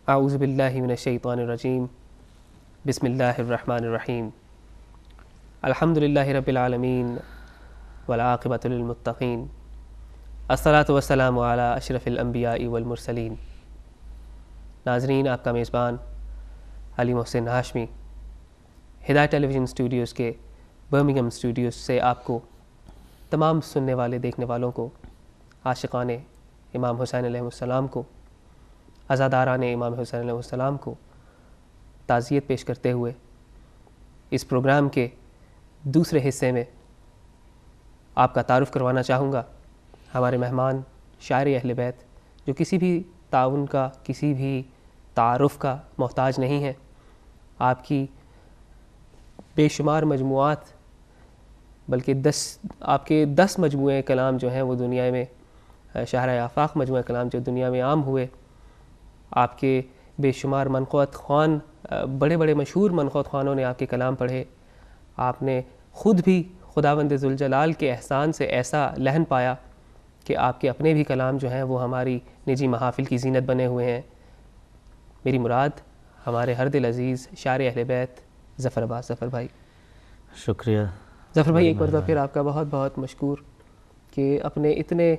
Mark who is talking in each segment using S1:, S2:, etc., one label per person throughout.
S1: اعوذ باللہ من الشیطان الرجیم بسم اللہ الرحمن الرحیم الحمد للہ رب العالمین والعاقبۃ للمتقین الصلاۃ والسلام علی اشرف الانبیاء والمرسلین۔ ناظرین، آپ کا میزبان علی محسن ہاشمی ہدایت ٹیلی ویژن اسٹوڈیوز کے برمنگھم اسٹوڈیوز سے آپ کو، تمام سننے والے دیکھنے والوں کو، عاشقان امام حسین علیہ السلام کو، عزاداران امام حسین علیہ السلام کو تعزیت پیش کرتے ہوئے اس پروگرام کے دوسرے حصے میں آپ کا تعارف کروانا چاہوں گا۔ ہمارے مہمان شاعر اہل بیت جو کسی بھی تعاون کا، کسی بھی تعارف کا محتاج نہیں ہیں۔ آپ کی بے شمار مجموعات، بلکہ آپ کے 10 مجموعے کلام جو ہیں وہ دنیا میں، شاہراہ آفاق مجموعہ کلام جو دنیا میں عام ہوئے، آپ کے بے شمار منقوط خوان، بڑے بڑے مشہور منقوط خوانوں نے آپ کے کلام پڑھے۔ آپ نے خود بھی خداوند ذوالجلال کے احسان سے ایسا لہن پایا کہ آپ کے اپنے بھی کلام جو ہیں وہ ہماری نجی محافل کی زینت بنے ہوئے ہیں۔ میری مراد ہمارے ہر دل عزیز شاعر اہل بیت ظفر عباس۔ ظفر بھائی
S2: شکریہ۔
S1: ظفر بھائی ایک مرتبہ پھر آپ کا بہت بہت مشکور کہ اپنے اتنے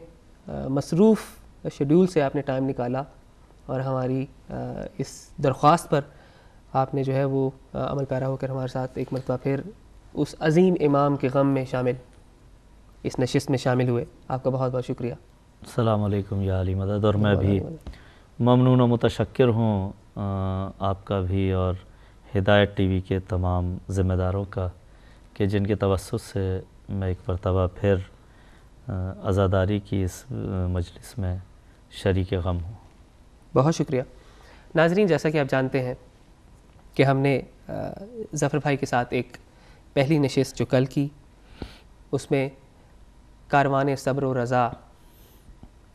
S1: مصروف شیڈول سے آپ نے ٹائم نکالا اور ہماری اس درخواست پر آپ نے جو ہے وہ عمل پیرا ہو کر ہمارے ساتھ ایک مرتبہ پھر اس عظیم امام کے غم میں شامل، اس نشست میں شامل ہوئے۔ آپ کا بہت بہت شکریہ۔
S2: السلام علیکم یا علی مدد۔ اور میں بھی ممنون و متشکر ہوں آپ کا بھی اور ہدایت ٹی وی کے تمام ذمہ داروں کا کہ جن کے توسط سے میں ایک مرتبہ پھر عزاداری کی اس مجلس میں شریک غم ہوں۔
S1: بہت شکریہ۔ ناظرین، جیسا کہ آپ جانتے ہیں کہ ہم نے ظفر بھائی کے ساتھ ایک پہلی نشست جو کل کی، اس میں کاروان صبر و رضا،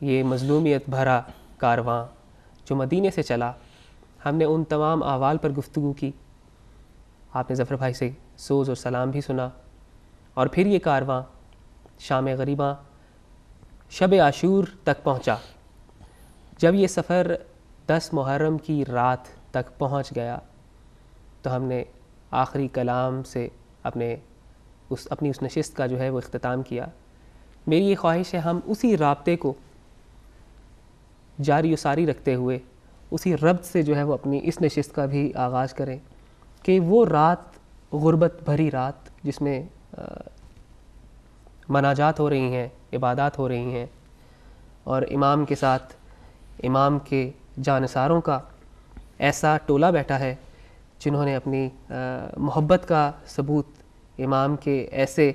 S1: یہ مظلومیت بھرا کارواں جو مدینے سے چلا، ہم نے ان تمام احوال پر گفتگو کی۔ آپ نے ظفر بھائی سے سوز اور سلام بھی سنا، اور پھر یہ کارواں شام غریباں شب عاشور تک پہنچا۔ جب یہ سفر 10 محرم کی رات تک پہنچ گیا تو ہم نے آخری کلام سے اپنی اس نشست کا جو ہے وہ اختتام کیا۔ میری یہ خواہش ہے ہم اسی رابطے کو جاری و ساری رکھتے ہوئے اسی ربط سے جو ہے وہ اپنی اس نشست کا بھی آغاز کریں کہ وہ رات، غربت بھری رات جس میں مناجات ہو رہی ہیں، عبادات ہو رہی ہیں، اور امام کے ساتھ امام کے جانثاروں کا ایسا ٹولہ بیٹھا ہے جنہوں نے اپنی محبت کا ثبوت امام کے ایسے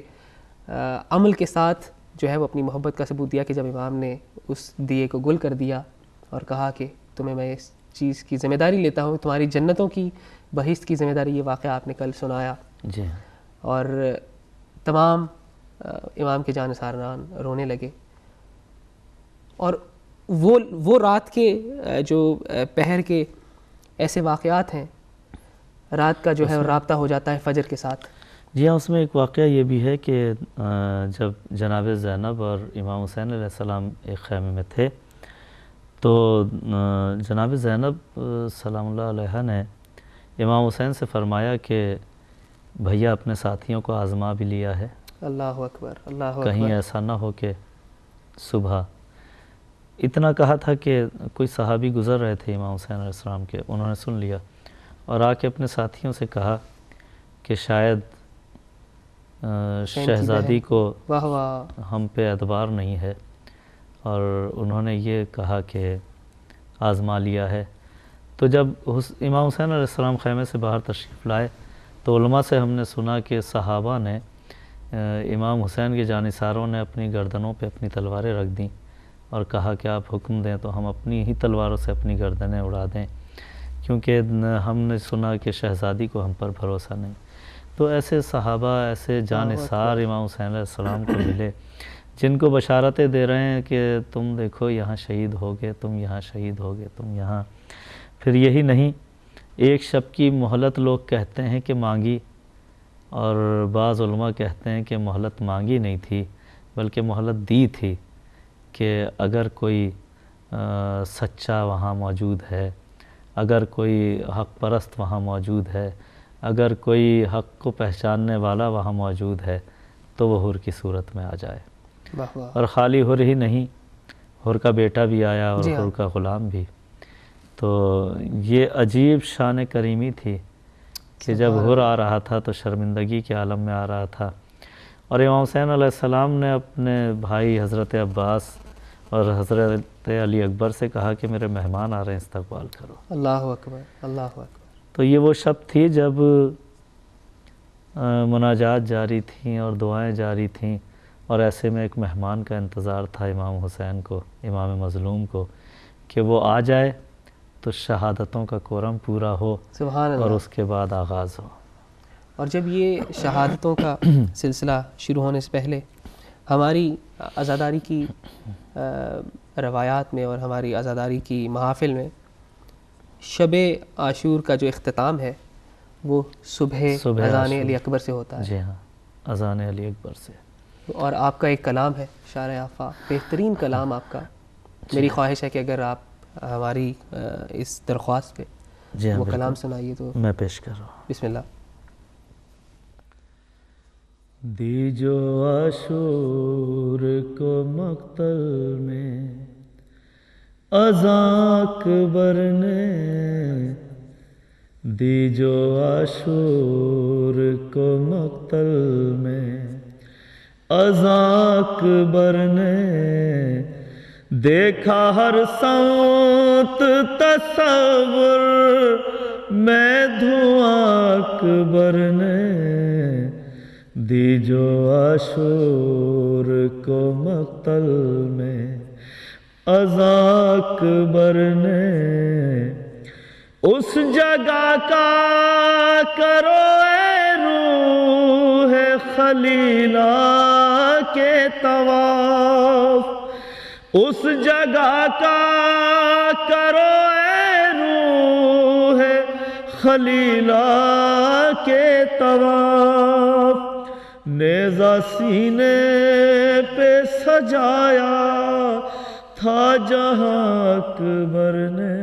S1: عمل کے ساتھ جو ہے وہ اپنی محبت کا ثبوت دیا کہ جب امام نے اس دیے کو گل کر دیا اور کہا کہ تمہیں میں اس چیز کی ذمہ داری لیتا ہوں، تمہاری جنتوں کی بہشت کی ذمہ داری، یہ واقعہ آپ نے کل سنایا۔
S2: جی،
S1: اور تمام امام کے جانثاران رونے لگے، اور وہ رات کے جو پہر کے ایسے واقعات ہیں، رات کا جو ہے رابطہ ہو جاتا ہے فجر کے ساتھ۔
S2: جی ہاں، اس میں ایک واقعہ یہ بھی ہے کہ جب جناب زینب اور امام حسین علیہ السلام ایک خیمے میں تھے تو جناب زینب سلام اللہ علیہ نے امام حسین سے فرمایا کہ بھیا اپنے ساتھیوں کو آزما بھی لیا ہے،
S1: اللہ اکبر، اللہ اکبر،
S2: کہیں ایسا نہ ہو کہ صبح۔ اتنا کہا تھا کہ کوئی صحابی گزر رہے تھے امام حسین علیہ السلام کے، انہوں نے سن لیا اور آ کے اپنے ساتھیوں سے کہا کہ شاید شہزادی کو ہم پہ اعتبار نہیں ہے، اور انہوں نے یہ کہا کہ آزما لیا ہے۔ تو جب امام حسین علیہ السلام خیمے سے باہر تشریف لائے تو علماء سے ہم نے سنا کہ صحابہ نے، امام حسین کے جانثاروں نے اپنی گردنوں پہ اپنی تلواریں رکھ دیں اور کہا کہ آپ حکم دیں تو ہم اپنی ہی تلواروں سے اپنی گردنیں اڑا دیں، کیونکہ ہم نے سنا کہ شہزادی کو ہم پر بھروسہ نہیں۔ تو ایسے صحابہ، ایسے جانثار امام حسین علیہ السلام کو ملے جن کو بشارتیں دے رہے ہیں کہ تم دیکھو یہاں شہید ہوگے، تم یہاں شہید ہوگے، تم یہاں۔ پھر یہی نہیں، ایک شب کی مہلت لوگ کہتے ہیں کہ مانگی، اور بعض علماء کہتے ہیں کہ مہلت مانگی نہیں تھی بلکہ مہلت دی تھی کہ اگر کوئی سچا وہاں موجود ہے، اگر کوئی حق پرست وہاں موجود ہے، اگر کوئی حق کو پہچاننے والا وہاں موجود ہے تو وہ حر کی صورت میں آ جائے.
S1: واہ واہ.
S2: اور خالی حر ہی نہیں، حر کا بیٹا بھی آیا اور
S1: جی ہاں.
S2: حر کا غلام بھی. تو یہ عجیب شان کریمی تھی کہ جب حر آ رہا تھا تو شرمندگی کے عالم میں آ رہا تھا، اور امام حسین علیہ السلام نے اپنے بھائی حضرت عباس اور حضرت علی اکبر سے کہا کہ میرے مہمان آ رہے ہیں، استقبال کرو.
S1: اللہ اکبر، اللہ اکبر.
S2: تو یہ وہ شب تھی جب مناجات جاری تھیں اور دعائیں جاری تھیں، اور ایسے میں ایک مہمان کا انتظار تھا امام حسین کو، امام مظلوم کو، کہ وہ آ جائے تو شہادتوں کا کورم پورا ہو،
S1: سبحان اللہ.
S2: اور اس کے بعد آغاز ہو.
S1: اور جب یہ شہادتوں کا سلسلہ شروع ہونے سے پہلے ہماری عزاداری کی روایات میں اور ہماری عزاداری کی محافل میں شب عاشور کا جو اختتام ہے وہ صبح اذان علی اکبر سے ہوتا ہے.
S2: جی ہاں، اذان علی اکبر سے.
S1: اور آپ کا ایک کلام ہے شارع آفاق، بہترین کلام آپ کا. میری خواہش ہے کہ اگر آپ ہماری اس درخواست پہ
S2: جی ہاں
S1: وہ کلام سنائیے تو
S2: میں پیش کر رہا ہوں.
S1: بسم اللہ.
S2: دی جو عاشور کو مقتل میں اذان اکبر نے، دی جو عاشور کو مقتل میں اذان اکبر نے، دیکھا ہر سمت تصور میں دھواں اکبر نے، دی جو عاشور کو مقتل میں اذان اکبر نے، اس جگہ کا کرو اے روح خلیلہ کے طواف، اس جگہ کا کرو اے روح خلیلہ کے طواف، نیزہ سینے پہ سجایا تھا جہاں اکبر نے،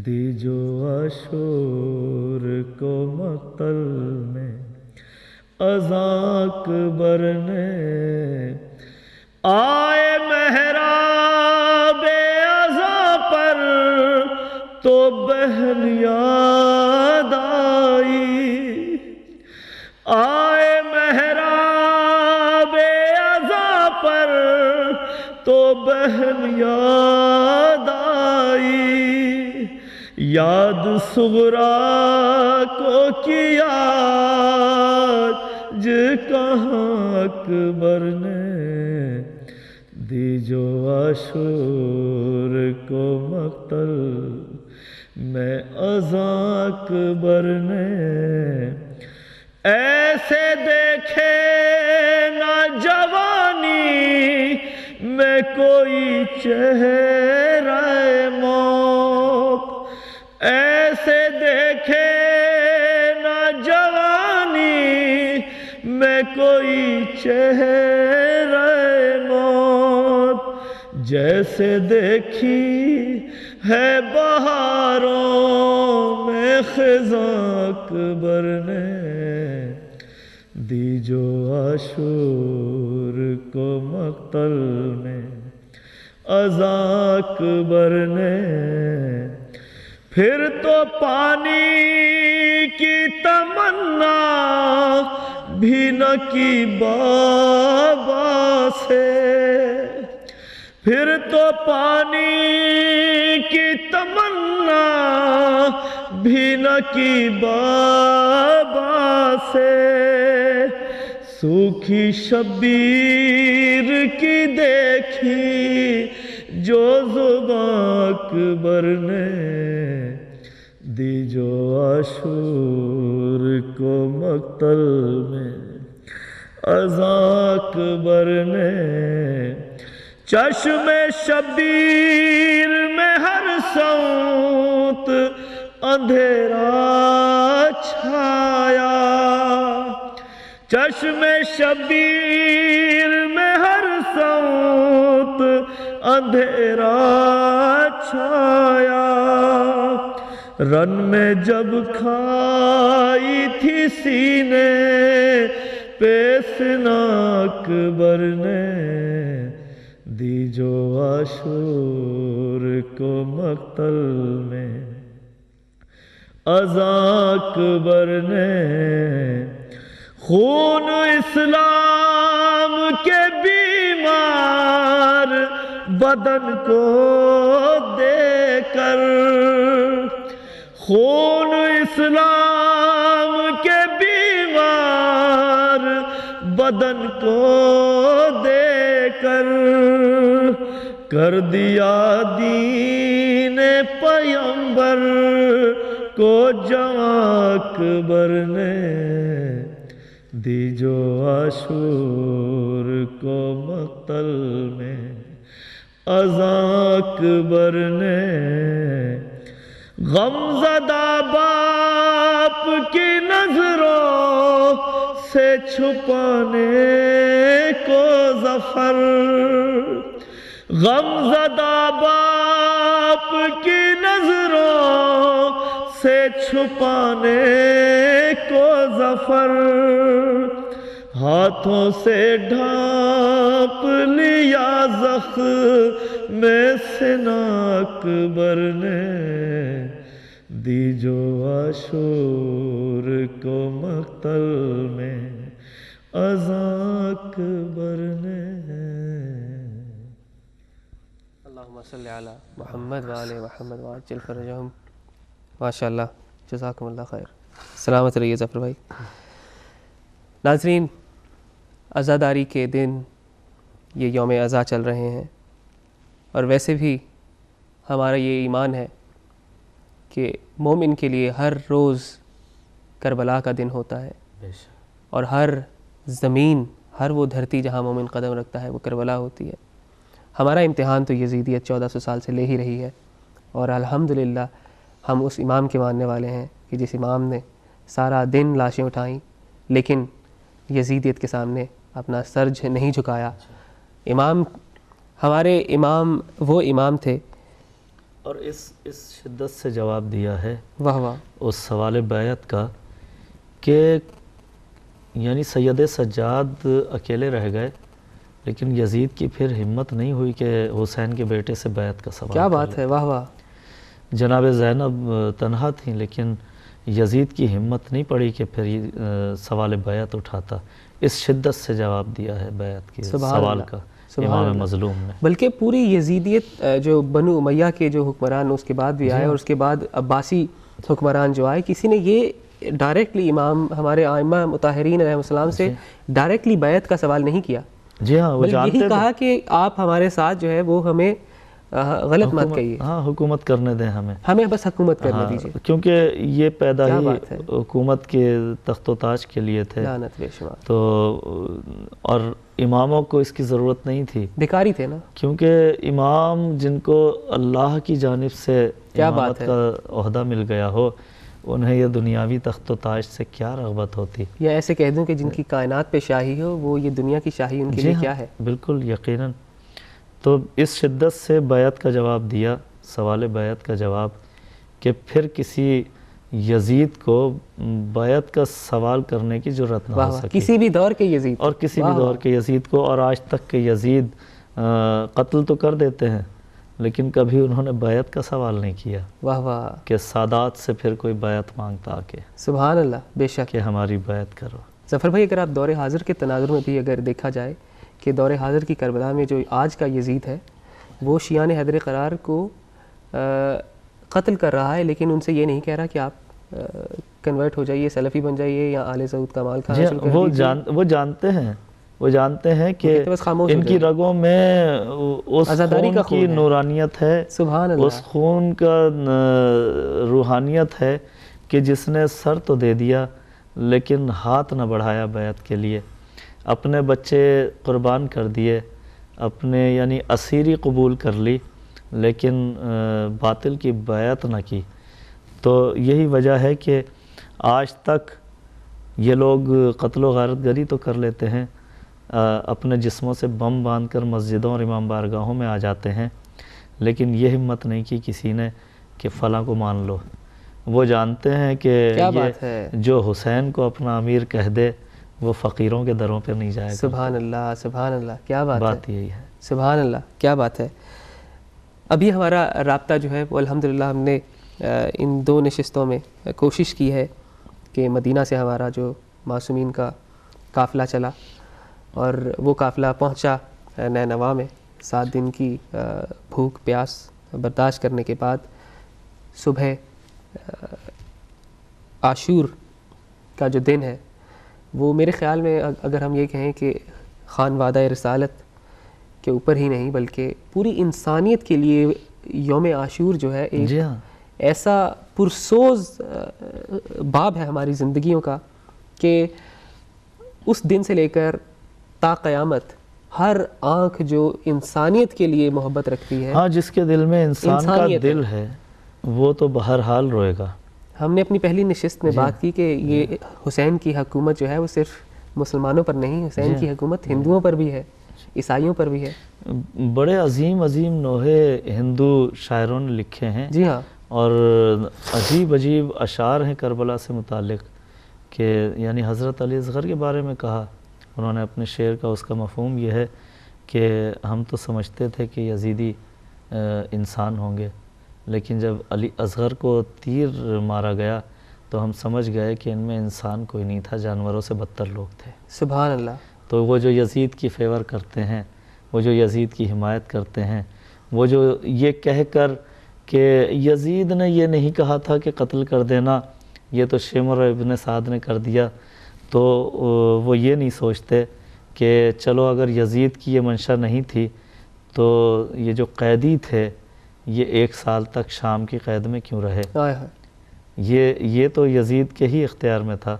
S2: دی جو عاشور کو مقتل میں اذان اکبر نے، آئے محراب اذان پر تو بہن یاد آئی، آئے محراب اذان پر تو بہن یاد آئی، یاد صغریٰ کو کیا کہاں اکبر نے، دی جو عاشور کو مقتل میں اذان اکبر نے، ایسے دیکھے نہ جوانی میں کوئی چہرہ موت، ایسے دیکھے نہ جوانی میں کوئی چہرہ موت، جیسے دیکھی ہے بہاروں میں خزاں اکبر نے، دی جو عاشور کو مقتل میں اذان اکبر نے، پھر تو پانی کی تمنا بھی نہ کی بابا سے، پھر تو پانی کی تمنا بھی نہ کی بابا سے، سوکھی شبیر کی دیکھی جو زبان اکبر نے، دی جو عاشور کو مقتل میں اذان اکبر نے، چشم شبیر میں ہر سمت اندھیرا چھایا، چشم شبیر میں ہر سمت اندھیرا چھایا، رن میں جب کھائی تھی سینے پہ سنا اکبر نے دی جو عاشور کو مقتل میں اذاں اکبر نے خون اسلام کے بیمار بدن کو دے کر خون اسلام کے بیمار بدن کو دے کر دیا دین پیغمبر کو جواں اکبر نے دی جو عاشور کو مقتل میں اذاں اکبر نے غمزدہ باپ کی نظروں سے چھپانے کو ظفر غمزدہ باپ کی نظروں سے چھپانے کو ظفر ہاتھوں سے ڈھانپ لیا زخم سنا اکبر نے دی جو عاشور کو مقتل میں اذاں اکبر نے
S1: اللہم صلی علی محمد وآل محمد وعجل فرجہم. ماشاءاللہ، جزاکم اللہ خیر. سلامت رہیے ظفر بھائی. ناظرین، عزاداری کے دن یہ یوم عزا چل رہے ہیں، اور ویسے بھی ہمارا یہ ایمان ہے کہ مومن کے لیے ہر روز کربلا کا دن ہوتا ہے، اور ہر زمین، ہر وہ دھرتی جہاں مومن قدم رکھتا ہے وہ کربلا ہوتی ہے. ہمارا امتحان تو یزیدیت 1400 سال سے لے ہی رہی ہے، اور الحمدللہ ہم اس امام کے ماننے والے ہیں کہ جس امام نے سارا دن لاشیں اٹھائیں لیکن یزیدیت کے سامنے اپنا سر نہیں جھکایا. امام، ہمارے امام وہ امام تھے.
S2: اور اس شدت سے جواب دیا ہے
S1: واہ واہ
S2: اس سوال بیعت کا کہ یعنی سید سجاد اکیلے رہ گئے، لیکن یزید کی پھر ہمت نہیں ہوئی کہ حسین کے بیٹے سے بیعت کا سوال
S1: کیا بات ہے. واہ واہ.
S2: جناب زینب تنہا تھیں، لیکن یزید کی ہمت نہیں پڑی کہ پھر سوال بیعت اٹھاتا. اس شدت سے جواب دیا ہے بیعت کے سوال کا امام مظلوم نے.
S1: بلکہ پوری یزیدیت جو بنو امیہ کے جو حکمران اس کے بعد بھی آئے، اور اس کے بعد عباسی حکمران جو آئے، کسی نے یہ ڈائریکٹلی امام ہمارے ائمہ مطہرین علیہ السلام سے ڈائریکٹلی بیعت کا سوال نہیں کیا.
S2: جی ہاں، وہ جانتے
S1: یہی کہا کہ آپ ہمارے ساتھ جو ہے وہ ہمیں غلط مت کہیے،
S2: ہاں حکومت کرنے دیں، ہمیں بس
S1: حکومت کرنے دیجیے.
S2: کیونکہ یہ پیدا ہی حکومت کے تخت و تاج کے لیے تھے،
S1: لعنت بے شمار.
S2: تو اور اماموں کو اس کی ضرورت نہیں تھی،
S1: بھکاری تھے نا،
S2: کیونکہ امام جن کو اللہ کی جانب سے امامت کا عہدہ مل گیا ہو، انہیں یہ دنیاوی تخت و تاج سے کیا رغبت ہوتی.
S1: یا ایسے کہہ دوں کہ جن کی کائنات پہ شاہی ہو، وہ یہ دنیا کی شاہی ان کے لیے کیا ہے.
S2: بالکل یقیناً. تو اس شدت سے بیعت کا جواب دیا، سوال بیعت کا جواب، کہ پھر کسی یزید کو بیعت کا سوال کرنے کی جرات نہ ہو سکی.
S1: کسی بھی دور کے یزید،
S2: اور کسی بھی دور کے یزید کو. اور آج تک کے یزید قتل تو کر دیتے ہیں، لیکن کبھی انہوں نے بیعت کا سوال نہیں کیا.
S1: واہ واہ. کہ
S2: سادات سے پھر کوئی بیعت مانگتا آ کے.
S1: سبحان اللہ. بے شک
S2: کہ ہماری بیعت کرو.
S1: ظفر بھائی، اگر آپ دور حاضر کے تناظر میں بھی اگر دیکھا جائے کہ دور حاضر کی کربلا میں جو آج کا یزید ہے وہ شیعان حیدر قرار کو قتل کر رہا ہے، لیکن ان سے یہ نہیں کہہ رہا کہ آپ کنورٹ ہو جائیے، سلفی بن جائیے، یا آل سعود کا مال کھانا شروع کر دیجیے.
S2: وہ جانتے ہیں کہ ان کی رگوں میں اس خون کی نورانیت ہے،
S1: سبحان اللہ،
S2: اس خون کا روحانیت ہے کہ جس نے سر تو دے دیا لیکن ہاتھ نہ بڑھایا بیعت کے لیے. اپنے بچے قربان کر دیے، اپنے یعنی اسیری قبول کر لی، لیکن باطل کی بیعت نہ کی. تو یہی وجہ ہے کہ آج تک یہ لوگ قتل و غارت گری تو کر لیتے ہیں، اپنے جسموں سے بم باندھ کر مسجدوں اور امام بارگاہوں میں آ جاتے ہیں، لیکن یہ ہمت نہیں کی کسی نے کہ فلاں کو مان لو، وہ جانتے ہیں کہ
S1: کیا
S2: یہ
S1: بات ہے،
S2: جو حسین کو اپنا امیر کہہ دے وہ فقیروں کے دروں پہ نہیں جائے گا.
S1: سبحان اللہ سبحان اللہ، کیا بات ہے،
S2: بات یہی ہے.
S1: سبحان اللہ، کیا بات ہے. ابھی ہمارا رابطہ جو ہے وہ الحمدللہ ہم نے ان 2 نشستوں میں کوشش کی ہے کہ مدینہ سے ہمارا جو معصومین کا قافلہ چلا اور وہ قافلہ پہنچا نینوا میں 7 دن کی بھوک پیاس برداشت کرنے کے بعد صبح عاشور کا جو دن ہے وہ میرے خیال میں اگر ہم یہ کہیں کہ خان وعدہ رسالت کے اوپر ہی نہیں بلکہ پوری انسانیت کے لیے یوم عاشور جو ہے ایک
S2: جی ہاں
S1: ایسا پرسوز باب ہے ہماری زندگیوں کا کہ اس دن سے لے کر تا قیامت ہر آنکھ جو انسانیت کے لیے محبت رکھتی ہے،
S2: ہاں جس کے دل میں انسان کا
S1: انسانیت ہے،
S2: دل ہے وہ تو بہرحال روئے گا.
S1: ہم نے اپنی پہلی نشست میں بات کی کہ یہ حسین کی حکومت جو ہے وہ صرف مسلمانوں پر نہیں، حسین کی حکومت ہندوؤں پر بھی ہے، عیسائیوں پر بھی ہے.
S2: بڑے عظیم عظیم نوحے ہندو شاعروں نے لکھے ہیں
S1: جی ہاں،
S2: اور عجیب عجیب اشعار ہیں کربلا سے متعلق کہ یعنی حضرت علی اصغر کے بارے میں کہا انہوں نے اپنے شعر کا. اس کا مفہوم یہ ہے کہ ہم تو سمجھتے تھے کہ یزیدی انسان ہوں گے، لیکن جب علی اصغر کو تیر مارا گیا تو ہم سمجھ گئے کہ ان میں انسان کوئی نہیں تھا، جانوروں سے بدتر لوگ تھے.
S1: سبحان اللہ.
S2: تو وہ جو یزید کی فیور کرتے ہیں، وہ جو یزید کی حمایت کرتے ہیں، وہ جو یہ کہہ کر کہ یزید نے یہ نہیں کہا تھا کہ قتل کر دینا، یہ تو شمر ابن سعد نے کر دیا، تو وہ یہ نہیں سوچتے کہ چلو اگر یزید کی یہ منشا نہیں تھی تو یہ جو قیدی تھے یہ 1 سال تک شام کی قید میں کیوں رہے. یہ تو یزید کے ہی اختیار میں تھا.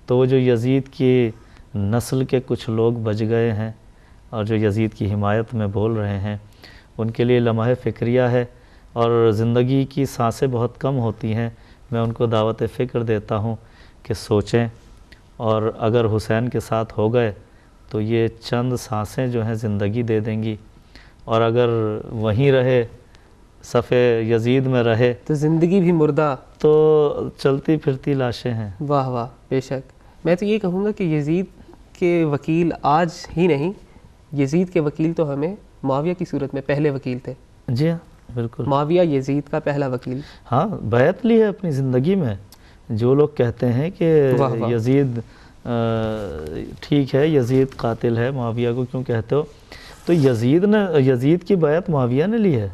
S2: تو وہ جو یزید کی نسل کے کچھ لوگ بچ گئے ہیں اور جو یزید کی حمایت میں بول رہے ہیں ان کے لیے لمحہ فکریہ ہے اور زندگی کی سانسیں بہت کم ہوتی ہیں. میں ان کو دعوت فکر دیتا ہوں کہ سوچیں اور اگر حسین کے ساتھ ہو گئے تو یہ چند سانسیں جو ہیں زندگی دے دیں گی، اور اگر وہیں رہے صف یزید میں رہے
S1: تو زندگی بھی مردہ،
S2: تو چلتی پھرتی لاشیں ہیں.
S1: واہ واہ، بے شک. میں تو یہ کہوں گا کہ یزید کے وکیل آج ہی نہیں، یزید کے وکیل تو ہمیں معاویہ کی صورت میں پہلے وکیل تھے.
S2: جی ہاں بالکل.
S1: معاویہ یزید کا پہلا وکیل.
S2: ہاں بیعت لی ہے اپنی زندگی میں. جو لوگ کہتے ہیں کہ یزید ٹھیک ہے یزید قاتل ہے، معاویہ کو کیوں کہتے ہو، تو یزید کی بیعت معاویہ نے لی ہے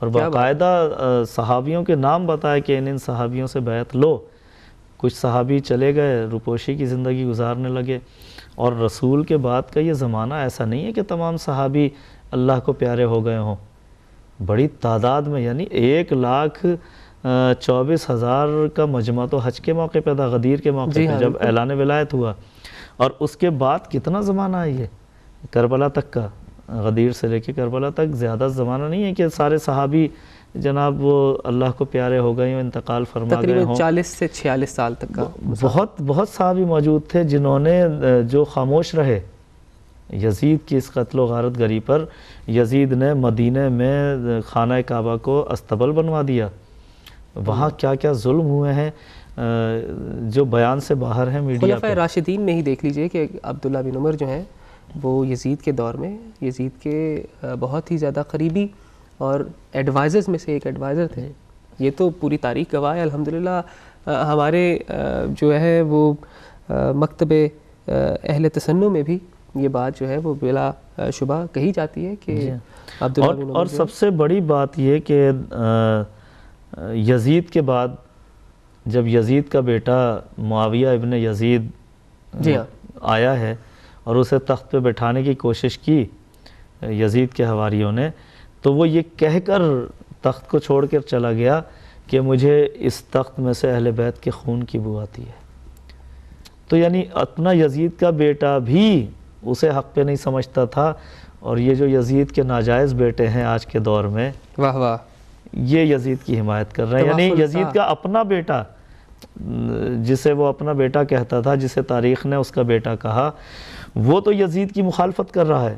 S2: اور باقاعدہ صحابیوں کے نام بتایا کہ ان صحابیوں سے بیعت لو. کچھ صحابی چلے گئے روپوشی کی زندگی گزارنے لگے، اور رسول کے بعد کا یہ زمانہ ایسا نہیں ہے کہ تمام صحابی اللہ کو پیارے ہو گئے ہوں. بڑی تعداد میں یعنی 1,24,000 کا مجمع تو حج کے موقع پہ تھا، غدیر کے موقع پہ جب اعلان ولایت ہوا. اور اس کے بعد کتنا زمانہ ہے یہ کربلا تک کا، غدیر سے لے کے کربلا تک زیادہ زمانہ نہیں ہے کہ سارے صحابی جناب وہ اللہ کو پیارے ہو گئے ہوں، انتقال فرما گئے ہوں.
S1: 40 سے 46 سال تک کا
S2: بہت صحابی موجود تھے جنہوں نے جو خاموش رہے یزید کی اس قتل و غارت گری پر. یزید نے مدینہ میں خانہ کعبہ کو استبل بنوا دیا. وہاں کیا کیا ظلم ہوئے ہیں جو بیان سے باہر ہیں میڈیا
S1: خلفائے راشدین میں ہی دیکھ لیجئے کہ عبداللہ بن عمر جو ہیں وہ یزید کے دور میں یزید کے بہت ہی زیادہ قریبی اور ایڈوائزرز میں سے ایک ایڈوائزر تھے. یہ تو پوری تاریخ گواہ ہے. الحمدللہ ہمارے جو ہے وہ مکتب اہل تسنن میں بھی یہ بات جو ہے وہ بلا شبہ کہی جاتی ہے کہ عبداللہ بن عمر.
S2: اور سب سے بڑی بات یہ کہ یزید کے بعد جب یزید کا بیٹا معاویہ ابن یزید آیا ہے اور اسے تخت پہ بٹھانے کی کوشش کی یزید کے حواریوں نے، تو وہ یہ کہہ کر تخت کو چھوڑ کر چلا گیا کہ مجھے اس تخت میں سے اہل بیت کے خون کی بو آتی ہے. تو یعنی اپنا یزید کا بیٹا بھی اسے حق پہ نہیں سمجھتا تھا، اور یہ جو یزید کے ناجائز بیٹے ہیں آج کے دور میں
S1: واہ واہ
S2: یہ یزید کی حمایت کر رہے ہیں. یعنی یزید کا اپنا بیٹا جسے وہ اپنا بیٹا کہتا تھا، جسے تاریخ نے اس کا بیٹا کہا، وہ تو یزید کی مخالفت کر رہا ہے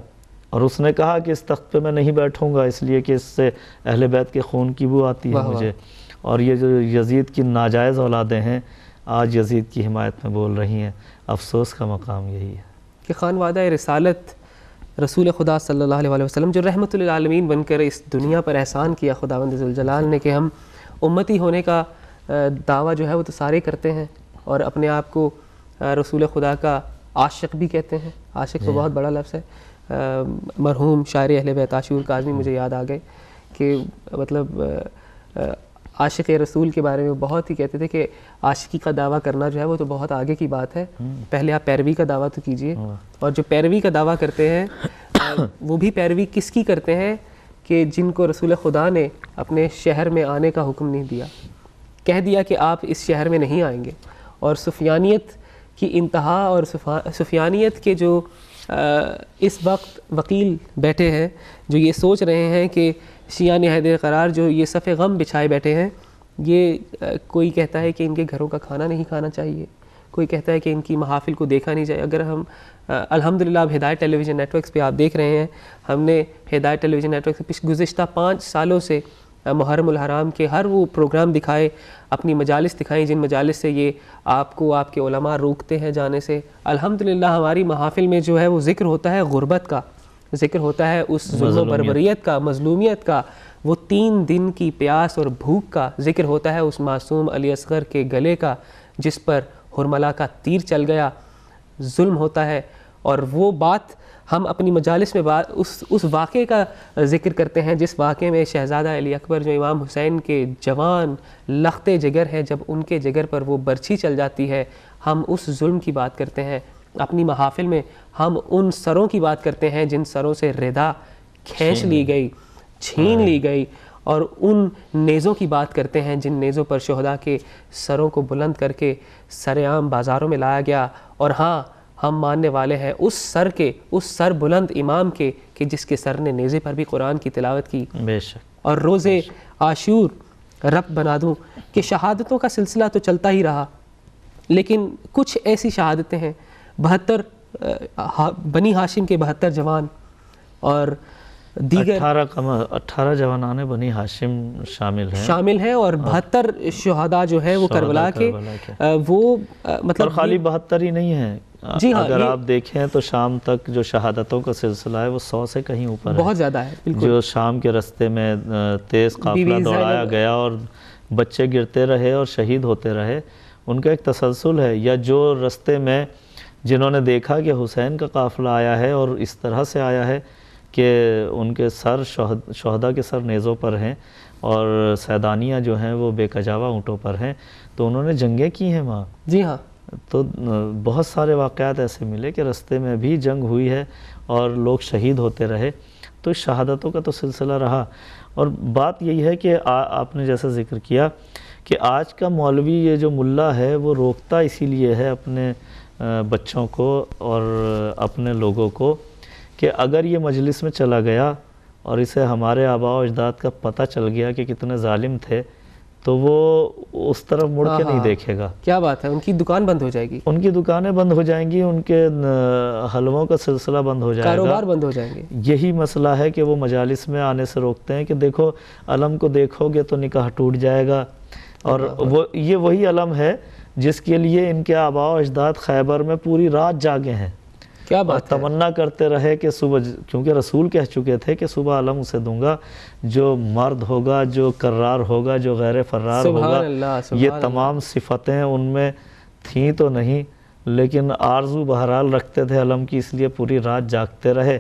S2: اور اس نے کہا کہ اس تخت پہ میں نہیں بیٹھوں گا اس لیے کہ اس سے اہل بیت کے خون کی بو آتی ہے مجھے. اور یہ جو یزید کی ناجائز اولادیں ہیں آج یزید کی حمایت میں بول رہی ہیں. افسوس کا مقام یہی ہے
S1: کہ خانوادہ رسالت رسول خدا صلی اللہ علیہ وسلم جو رحمت للعالمین بن کر اس دنیا پر احسان کیا خداوند ذوالجلال نے کہ ہم امتی ہونے کا دعویٰ جو ہے وہ تو سارے کرتے ہیں اور اپنے آپ کو رسول خدا کا عاشق بھی کہتے ہیں. عاشق تو بہت بڑا لفظ ہے. مرحوم شاعر اہل بیت عاشور کاظمی مجھے یاد آ گئے کہ مطلب عاشق رسول کے بارے میں بہت ہی کہتے تھے کہ عاشقی کا دعویٰ کرنا جو ہے وہ تو بہت آگے کی بات ہے, پہلے آپ پیروی کا دعویٰ تو کیجئے. اور جو پیروی کا دعویٰ کرتے ہیں وہ بھی پیروی کس کی کرتے ہیں کہ جن کو رسول خدا نے اپنے شہر میں آنے کا حکم نہیں دیا, کہہ دیا کہ آپ اس شہر میں نہیں آئیں گے. اور سفیانیت کی انتہا اور سفیانیت کے جو اس وقت وکیل بیٹھے ہیں جو یہ سوچ رہے ہیں کہ شیعہ نہاد قرار جو یہ صف غم بچھائے بیٹھے ہیں, یہ کوئی کہتا ہے کہ ان کے گھروں کا کھانا نہیں کھانا چاہیے, کوئی کہتا ہے کہ ان کی محافل کو دیکھا نہیں چاہیے. اگر ہم الحمدللہ اب ہدایت ٹیلی ویژن نیٹ ورکس پہ آپ دیکھ رہے ہیں, ہم نے ہدایت ٹیلی ویژن نیٹ ورکس پہ گزشتہ 5 سالوں سے محرم الحرام کے ہر وہ پروگرام دکھائے, اپنی مجالس دکھائیں جن مجالس سے یہ آپ کو آپ کے علماء روکتے ہیں جانے سے. الحمدللہ ہماری محافل میں جو ہے وہ ذکر ہوتا ہے غربت کا, ذکر ہوتا ہے اس ظلم و بربریت کا, مظلومیت کا, وہ 3 دن کی پیاس اور بھوک کا, ذکر ہوتا ہے اس معصوم علی اصغر کے گلے کا جس پر حرملہ کا تیر چل گیا, ظلم ہوتا ہے. اور وہ بات ہم اپنی مجالس میں اس واقعے کا ذکر کرتے ہیں جس واقعے میں شہزادہ علی اکبر جو امام حسین کے جوان لختے جگر ہیں, جب ان کے جگر پر وہ برچھی چل جاتی ہے, ہم اس ظلم کی بات کرتے ہیں. اپنی محافل میں ہم ان سروں کی بات کرتے ہیں جن سروں سے ردا کھینچ لی گئی, چھین لی گئی, اور ان نیزوں کی بات کرتے ہیں جن نیزوں پر شہداء کے سروں کو بلند کر کے سر عام بازاروں میں لایا گیا. اور ہاں ہم ماننے والے ہیں اس سر کے, اس سر بلند امام کے کہ جس کے سر نے نیزے پر بھی قرآن کی تلاوت کی.
S2: بے شک.
S1: اور روزے عاشور رب بنا دوں کہ شہادتوں کا سلسلہ تو چلتا ہی رہا, لیکن کچھ ایسی شہادتیں ہیں 72 بنی ہاشم کے 72 جوان اور دیگر
S2: 18 جوانان بنی ہاشم
S1: شامل ہیں اور 72 شہداء جو ہیں وہ کربلا کے وہ مطلب
S2: خالی 72 ہی نہیں ہیں.
S1: جی ہاں,
S2: اگر آپ دیکھیں تو شام تک جو شہادتوں کا سلسلہ ہے وہ 100 سے کہیں اوپر ہے,
S1: بہت زیادہ ہے. بالکل
S2: جو شام کے رستے میں تیز قافلہ دوڑایا گیا اور بچے گرتے رہے اور شہید ہوتے رہے, ان کا ایک تسلسل ہے. یا جو رستے میں جنہوں نے دیکھا کہ حسین کا قافلہ آیا ہے اور اس طرح سے آیا ہے کہ ان کے سر شہداء کے سر نیزوں پر ہیں اور سیدانیہ جو ہیں وہ بے کجاوا اونٹوں پر ہیں, تو انہوں نے جنگیں کی ہیں وہاں.
S1: جی ہاں,
S2: تو بہت سارے واقعات ایسے ملے کہ رستے میں بھی جنگ ہوئی ہے اور لوگ شہید ہوتے رہے. تو شہادتوں کا تو سلسلہ رہا. اور بات یہی ہے کہ آپ نے جیسا ذکر کیا کہ آج کا مولوی یہ جو ملا ہے وہ روکتا اسی لیے ہے اپنے بچوں کو اور اپنے لوگوں کو کہ اگر یہ مجلس میں چلا گیا اور اسے ہمارے آباء و اجداد کا پتہ چل گیا کہ کتنے ظالم تھے تو وہ اس طرف مڑ کے نہیں دیکھے گا.
S1: کیا بات ہے, ان کی دکان بند ہو جائے گی,
S2: ان کی دکانیں بند ہو جائیں گی, ان کے حلووں کا سلسلہ بند ہو جائے گا,
S1: کاروبار بند ہو جائیں گے.
S2: یہی مسئلہ ہے کہ وہ مجالس میں آنے سے روکتے ہیں کہ دیکھو علم کو دیکھو گے تو نکاح ٹوٹ جائے گا. اور یہ وہی علم ہے جس کے لیے ان کے آباء و اجداد خیبر میں پوری رات جاگے ہیں.
S1: کیا بات ہے,
S2: تمنا کرتے رہے کہ صبح, کیونکہ رسول کہہ چکے تھے کہ صبح علم اسے دوں گا جو مرد ہوگا, جو کرار ہوگا, جو غیر فرار ہوگا. یہ تمام صفتیں ان میں تھیں تو نہیں, لیکن آرزو بہرحال رکھتے تھے علم کی, اس لیے پوری رات جاگتے رہے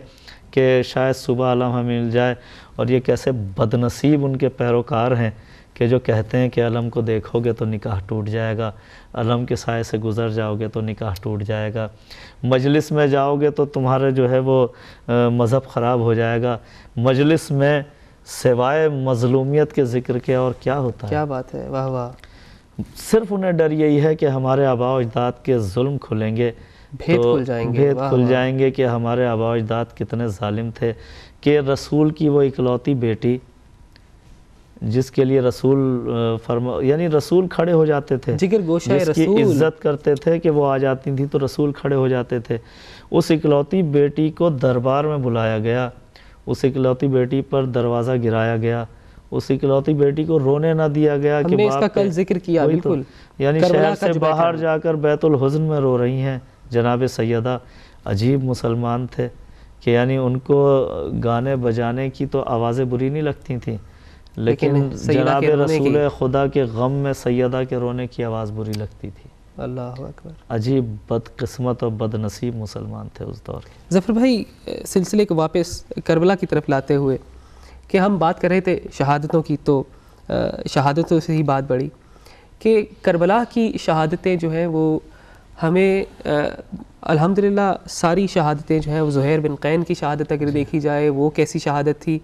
S2: کہ شاید صبح علم ہمیں مل جائے. اور یہ کیسے بدنصیب ان کے پیروکار ہیں کہ جو کہتے ہیں کہ علم کو دیکھو گے تو نکاح ٹوٹ جائے گا, علم کے سائے سے گزر جاؤ گے تو نکاح ٹوٹ جائے گا, مجلس میں جاؤ گے تو تمہارے جو ہے وہ مذہب خراب ہو جائے گا. مجلس میں سوائے مظلومیت کے ذکر کے اور کیا ہوتا ہے.
S1: کیا بات ہے, واہ واہ.
S2: صرف انہیں ڈر یہی ہے کہ ہمارے آباء و اجداد کے ظلم کھلیں گے,
S1: بھید
S2: کھل جائیں گے کہ ہمارے آباء و اجداد کتنے ظالم تھے. کہ رسول کی وہ اکلوتی بیٹی جس کے لیے رسول یعنی رسول کھڑے ہو جاتے تھے,
S1: جگر گوشہ
S2: جس کی عزت کرتے تھے کہ وہ آ جاتی تھی تو رسول کھڑے ہو جاتے تھے. اس اکلوتی بیٹی کو دربار میں بلایا گیا, اس اکلوتی بیٹی پر دروازہ گرایا گیا, اس اکلوتی بیٹی کو رونے نہ دیا گیا
S1: ہم
S2: کہ
S1: نے اس کا
S2: باپ
S1: کل ذکر کیا،
S2: وہی تو،
S1: بالکل،
S2: یعنی
S1: کربلا
S2: شہر
S1: کا
S2: سے
S1: جو
S2: باہر
S1: بیت
S2: جا کر بیت الحزن میں رو رہی ہیں جناب سیدہ. عجیب مسلمان تھے کہ یعنی ان کو گانے بجانے کی تو آوازیں بری نہیں لگتی تھیں، لیکن
S1: سیدہ
S2: جناب
S1: کے رونے کی،
S2: رسول خدا کے غم میں سیدہ کے رونے کی آواز بری لگتی تھی.
S1: اللہ اکبر.
S2: عجیب بد قسمت اور بد نصیب مسلمان تھے اس دور کے.
S1: ظفر بھائی، سلسلے کو واپس کربلا کی طرف لاتے ہوئے کہ ہم بات کر رہے تھے شہادتوں کی، تو شہادتوں سے ہی بات بڑھی کہ کربلا کی شہادتیں جو ہیں وہ ہمیں الحمدللہ ساری شہادتیں جو ہیں وہ زہیر بن قین کی شہادت اگر دیکھی جائے وہ کیسی شہادت تھی،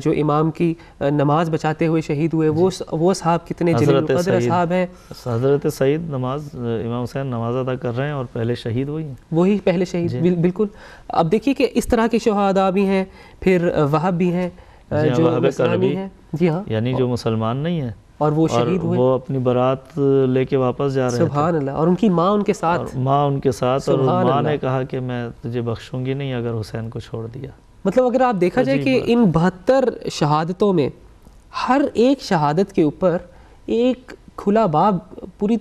S1: جو امام کی نماز بچاتے ہوئے شہید ہوئے، وہ صاحب کتنے جلیل القدر اصحاب ہیں.
S2: حضرت سعید نماز، امام حسین نماز ادا کر رہے ہیں اور پہلے شہید ہوئی ہیں،
S1: وہی پہلے شہید. بالکل. اب دیکھیے کہ اس طرح کے شہداء بھی ہیں، پھر وہب بھی ہیں جو نصرانی ہیں، جی ہاں،
S2: یعنی جو مسلمان نہیں ہیں
S1: اور وہ شہید ہوئے،
S2: وہ اپنی برات لے کے واپس جا رہے تھے.
S1: سبحان اللہ. اور ان کی ماں ان کے ساتھ،
S2: ماں ان کے ساتھ، اور ماں نے کہا کہ میں تجھے بخشوں گی نہیں اگر حسین کو چھوڑ دیا.
S1: مطلب اگر آپ دیکھا جائے کہ ان 72 شہادتوں میں ہر ایک شہادت کے اوپر ایک کھلا باب پوری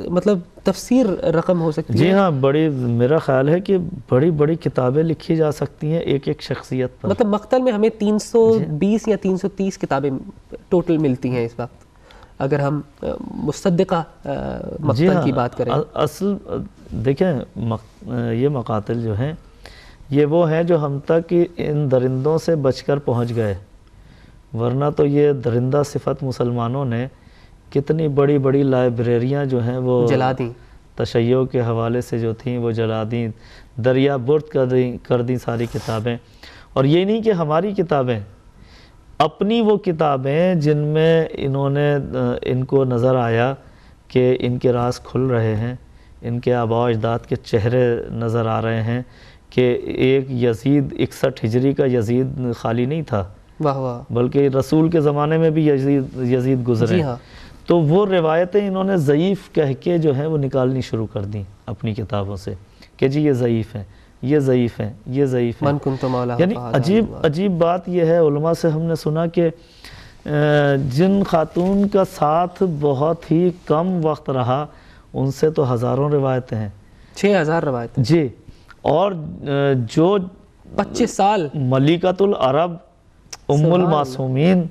S1: مطلب تفسیر رقم ہو سکتی ہے.
S2: جی ہاں، بڑی، میرا خیال ہے کہ بڑی بڑی کتابیں لکھی جا سکتی ہیں ایک ایک شخصیت پر.
S1: مطلب مقتل میں ہمیں 320 یا 330 کتابیں ٹوٹل ملتی ہیں اس وقت اگر ہم مصدقہ مقتل کی بات کریں.
S2: اصل دیکھیں یہ مقاتل جو ہیں یہ وہ ہیں جو ہم تک ان درندوں سے بچ کر پہنچ گئے، ورنہ تو یہ درندہ صفت مسلمانوں نے کتنی بڑی بڑی لائبریریاں جو ہیں وہ
S1: جلا دیں،
S2: تشیع کے حوالے سے جو تھیں وہ جلا دیں، دریا برد کر دیں ساری کتابیں. اور یہ نہیں کہ ہماری کتابیں، اپنی وہ کتابیں جن میں انہوں نے ان کو نظر آیا کہ ان کے راز کھل رہے ہیں، ان کے آباء و اجداد کے چہرے نظر آ رہے ہیں کہ ایک یزید 61 ہجری کا یزید خالی نہیں تھا،
S1: واہ واہ،
S2: بلکہ رسول کے زمانے میں بھی یزید گزرے.
S1: جی ہاں.
S2: تو وہ روایتیں انہوں نے ضعیف کہہ کے جو ہیں وہ نکالنی شروع کر دیں اپنی کتابوں سے کہ جی یہ ضعیف ہیں، یہ ضعیف ہیں، یہ ضعیف ہیں.
S1: من کنت مولا.
S2: یعنی عجیب بات یہ ہے، علماء سے ہم نے سنا کہ جن خاتون کا ساتھ بہت ہی کم وقت رہا ان سے تو ہزاروں روایتیں ہیں،
S1: 6000 روایتیں.
S2: جی. اور جو
S1: 25 سال
S2: ملکۃ العرب، ام المعصومین،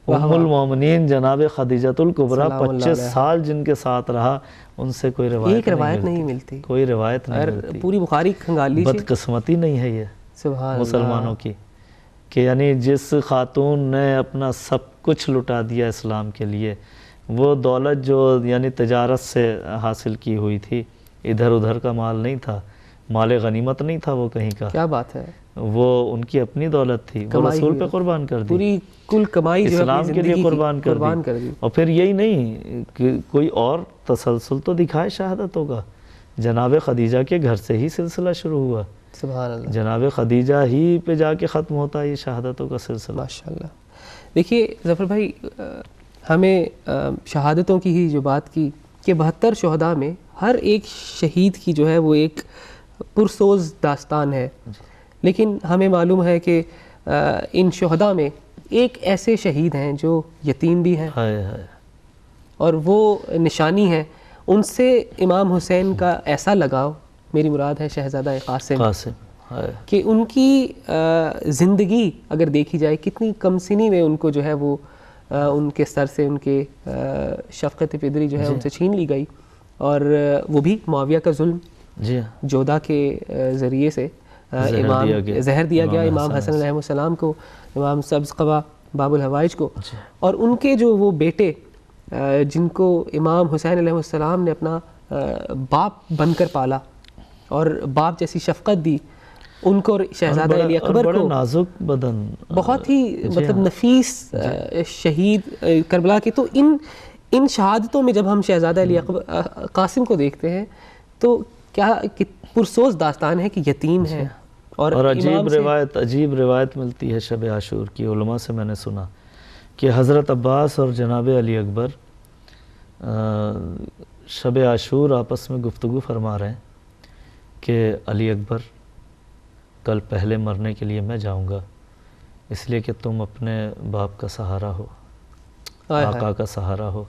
S2: ام المومنین جناب خدیجۃ الکبریٰ 25 سال جن کے ساتھ رہا، ان سے کوئی
S1: ایک روایت نہیں ملتی،
S2: کوئی روایت نہیں ملتی.
S1: پوری بخاری کھنگال لیجیے.
S2: بدقسمتی نہیں ہے یہ
S1: سبحان
S2: مسلمانوں کی کہ یعنی جس خاتون نے اپنا سب کچھ لٹا دیا اسلام کے لیے، وہ دولت جو یعنی تجارت سے حاصل کی ہوئی تھی، ادھر ادھر کا مال نہیں تھا، مال غنیمت نہیں تھا وہ کہیں کا،
S1: کیا بات ہے،
S2: وہ ان کی اپنی دولت تھی، وہ رسول پہ قربان کر دی،
S1: پوری کل کمائی جو
S2: اسلام کے لیے قربان کر دی. اور پھر یہی نہیں کہ کوئی اور تسلسل تو دکھائے شہادتوں کا. جناب خدیجہ کے گھر سے ہی سلسلہ شروع ہوا،
S1: سبحان اللہ،
S2: جناب خدیجہ ہی پہ جا کے ختم ہوتا ہے یہ شہادتوں کا سلسلہ.
S1: ماشاءاللہ. دیکھیے ظفر بھائی، ہمیں شہادتوں کی ہی جو بات کی کہ 72 شہداء میں ہر ایک شہید کی جو ہے وہ ایک پرسوز داستان ہے، لیکن ہمیں معلوم ہے کہ ان شہداء میں ایک ایسے شہید ہیں جو یتیم بھی ہیں، اور وہ نشانی ہے ان سے امام حسین کا ایسا لگاؤ، میری مراد ہے شہزادہ قاسم، کہ ان کی زندگی اگر دیکھی جائے کتنی کم سنی میں ان کو جو ہے وہ ان کے سر سے ان کے شفقت فدری جو ہے ان سے چھین لی گئی، اور وہ بھی معاویہ کا ظلم، جودہ کے ذریعے سے امام زہر دیا گیا امام حسن علیہ السلام کو، امام سبز قبا باب الحوائج کو، اور ان کے جو وہ بیٹے جن کو امام حسین علیہ السلام نے اپنا باپ بن کر پالا اور باپ جیسی شفقت دی، ان کو شہزادہ علی اکبر کو،
S2: نازک بدن،
S1: بہت ہی مطلب نفیس شہید کربلا کے. تو ان شہادتوں میں جب ہم شہزادہ علی قاسم کو دیکھتے ہیں تو کیا پرسوز داستان ہے کہ یتیم ہے. اور
S2: عجیب روایت ملتی ہے شب عاشور کی. علماء سے میں نے سنا کہ حضرت عباس اور جناب علی اکبر شب عاشور آپس میں گفتگو فرما رہے ہیں کہ علی اکبر کل پہلے مرنے کے لیے میں جاؤں گا، اس لیے کہ تم اپنے باپ کا سہارا ہو، آقا کا سہارا ہو،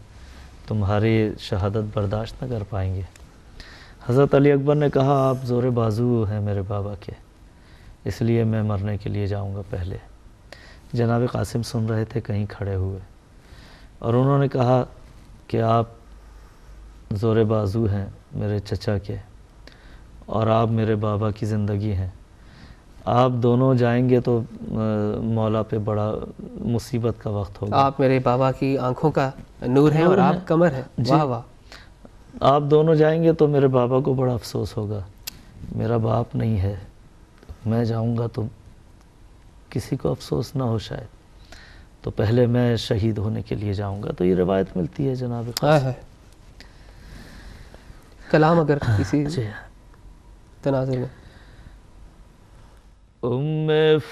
S2: تمہاری شہادت برداشت نہ کر پائیں گے۔ حضرت علی اکبر نے کہا آپ زور بازو ہیں میرے بابا کے، اس لیے میں مرنے کے لیے جاؤں گا پہلے۔ جناب قاسم سن رہے تھے کہیں کھڑے ہوئے، اور انہوں نے کہا کہ آپ زور بازو ہیں میرے چچا کے، اور آپ میرے بابا کی زندگی ہیں، آپ دونوں جائیں گے تو مولا پہ بڑا مصیبت کا وقت ہوگا۔
S1: آپ میرے بابا کی آنکھوں کا نور ہیں اور آپ کمر ہیں۔ واہ واہ۔
S2: آپ دونوں جائیں گے تو میرے بابا کو بڑا افسوس ہوگا، میرا باپ نہیں ہے، میں جاؤں گا تو کسی کو افسوس نہ ہو شاید، تو پہلے میں شہید ہونے کے لیے جاؤں گا۔ تو یہ روایت ملتی ہے جناب قاسم۔
S1: کلام اگر کسی تناظر میں۔
S2: ام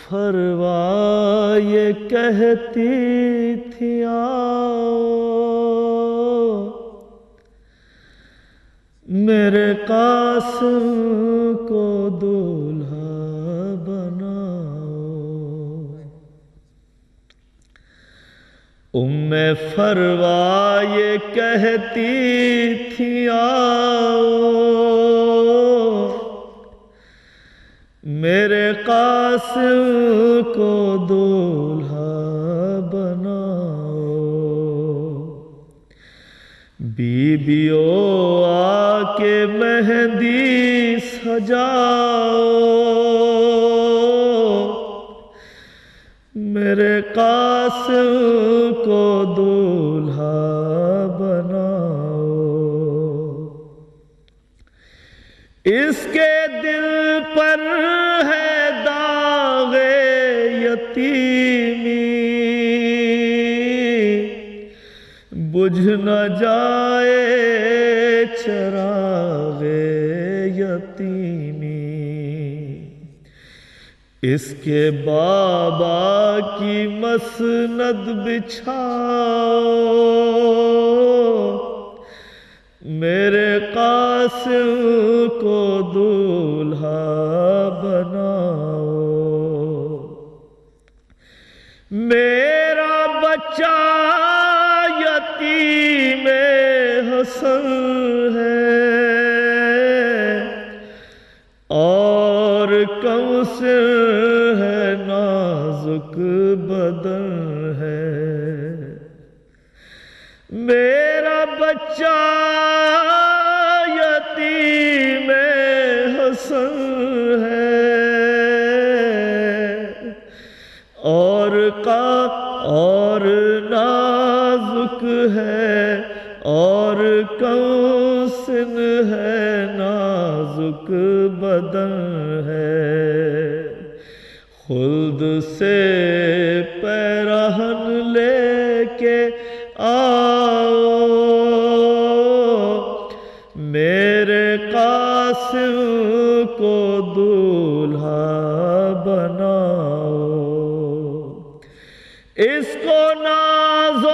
S2: فروا یہ کہتی تھی آؤ میرے قاسم کو دولہا بناؤ، ام فروا یہ کہتی تھی آؤ میرے قاسم کو دولہا بناؤ، بیبیوں آ کے مہندی سجاؤ میرے قاسم کو دولہا بناؤ، اس کے دل پر ہے داغ یتیمی بجھ نہ جائے چراغ یتیمی، اس کے بابا کی مسند بچھاؤ میرے قاسم کو دولہا بناؤ، میرا بچہ یتیم حسن ہے اور کمسن ہے نازک بدن ہے، میرا بچہ یتیم حسن ہے اور نازک ہے اور کمسن ہے نازک بدن ہے، خلد سے پیرہن لے کے آؤ میرے قاسم کو دولہا بناؤ، اس کو نازوں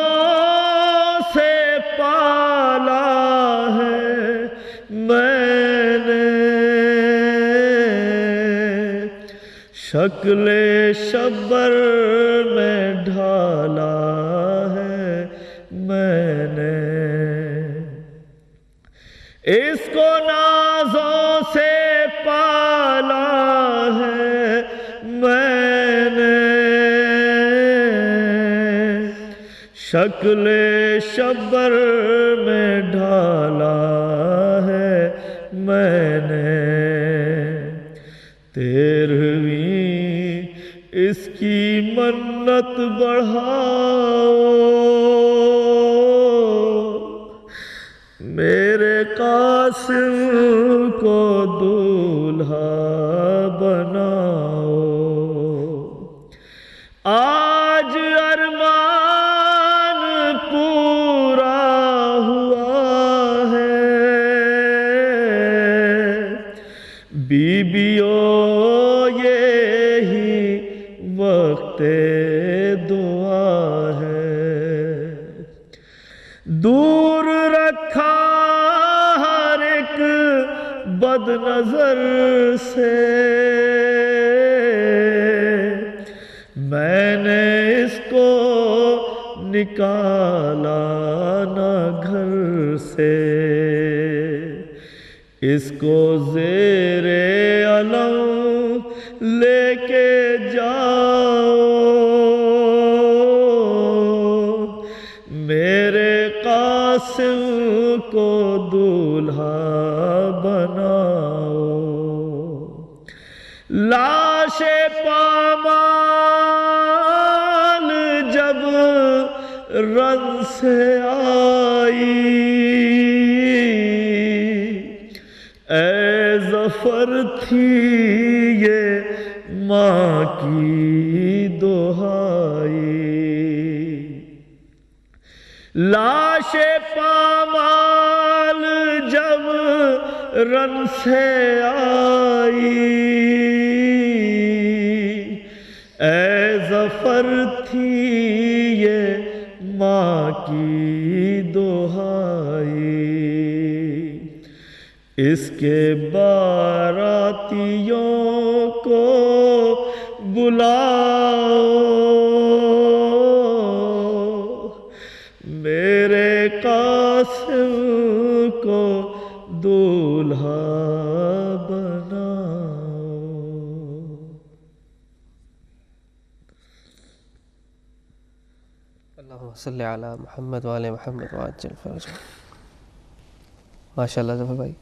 S2: سے پالا ہے میں نے، شکل شبر میں ڈھالا ہے میں نے، اس کو نازوں سے پالا ہے میں نے، شکل شبر میں ڈھالا ہے میں نے، 13ویں اس کی منت بڑھاؤ میرے قاسم کو دولہا بناؤ، آج ارمان پورا ہوا ہے، بیبیوں یہی وقت دعا ہے، دور رکھا ہر ایک بد نظر سے میں نے اس کو نکالا نہ گھر سے، اس کو زیر علم لے کے جاؤ، میرے قاسم کو دولہا بناؤ، لاش پامال جب رن سے آئی، اے ظفر تھی یہ ماں کی دہائی، لاش پامال جب رن سے آئی، اے ظفر تھی یہ ماں کی دہائی، اس کے باراتیوں کو بلاؤ، میرے قاسم کو دولہا بناؤ۔
S1: اللہم صلی علی محمد وعلی محمد وعجل فرجہ۔ ماشاء اللہ ظفر بھائی،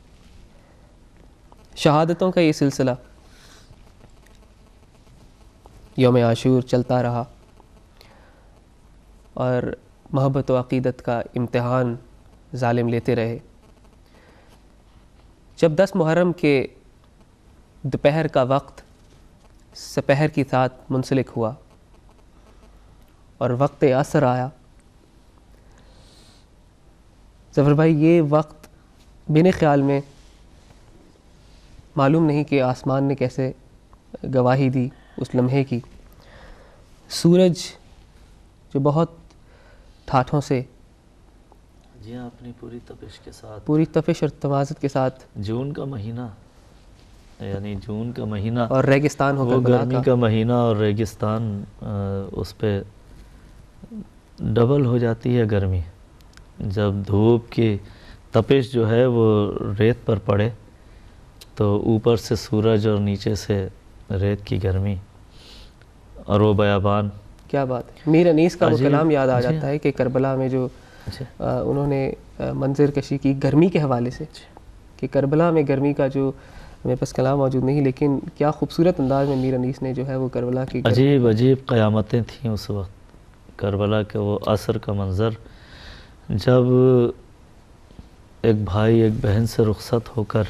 S1: شہادتوں کا یہ سلسلہ یوم عاشور چلتا رہا اور محبت و عقیدت کا امتحان ظالم لیتے رہے۔ جب 10 محرم کے دوپہر کا وقت سپہر کی ساتھ منسلک ہوا اور وقت عصر آیا، ظفر بھائی یہ وقت میرے خیال میں معلوم نہیں کہ آسمان نے کیسے گواہی دی اس لمحے کی، سورج جو بہت ٹھاٹھوں سے،
S2: جی ہاں، اپنی پوری تپش کے ساتھ،
S1: پوری تپش اور تمازت کے ساتھ،
S2: جون کا مہینہ، یعنی جون کا مہینہ
S1: اور ریگستان ہو
S2: وہ
S1: کر
S2: گرمی کا مہینہ اور ریگستان، اس پہ ڈبل ہو جاتی ہے گرمی، جب دھوپ کی تپش جو ہے وہ ریت پر پڑے تو اوپر سے سورج اور نیچے سے ریت کی گرمی اور وہ بیابان۔
S1: کیا بات ہے، میر انیس کا وہ کلام یاد آ جاتا ہے کہ کربلا میں جو انہوں نے منظر کشی کی گرمی کے حوالے سے، کہ کربلا میں گرمی کا جو میرے پاس کلام موجود نہیں، لیکن کیا خوبصورت انداز میں میر انیس نے جو ہے وہ کربلا کی
S2: عجیب عجیب قیامتیں تھیں اس وقت، کربلا کے وہ عصر کا منظر، جب ایک بھائی ایک بہن سے رخصت ہو کر،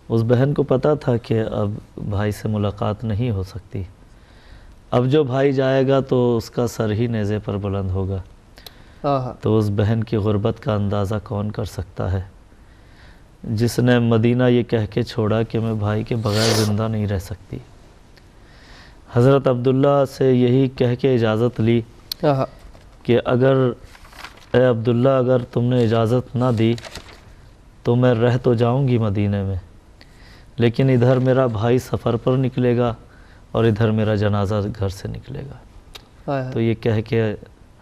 S2: اس بہن کو پتہ تھا کہ اب بھائی سے ملاقات نہیں ہو سکتی، اب جو بھائی جائے گا تو اس کا سر ہی نیزے پر بلند ہوگا، تو اس بہن کی غربت کا اندازہ کون کر سکتا ہے، جس نے مدینہ یہ کہہ کے چھوڑا کہ میں بھائی کے بغیر زندہ نہیں رہ سکتی، حضرت عبداللہ سے یہی کہہ کے اجازت لی کہ اے عبداللہ اگر تم نے اجازت نہ دی تو میں رہ تو جاؤں گی مدینہ میں، لیکن ادھر میرا بھائی سفر پر نکلے گا اور ادھر میرا جنازہ گھر سے نکلے گا، تو یہ کہہ کے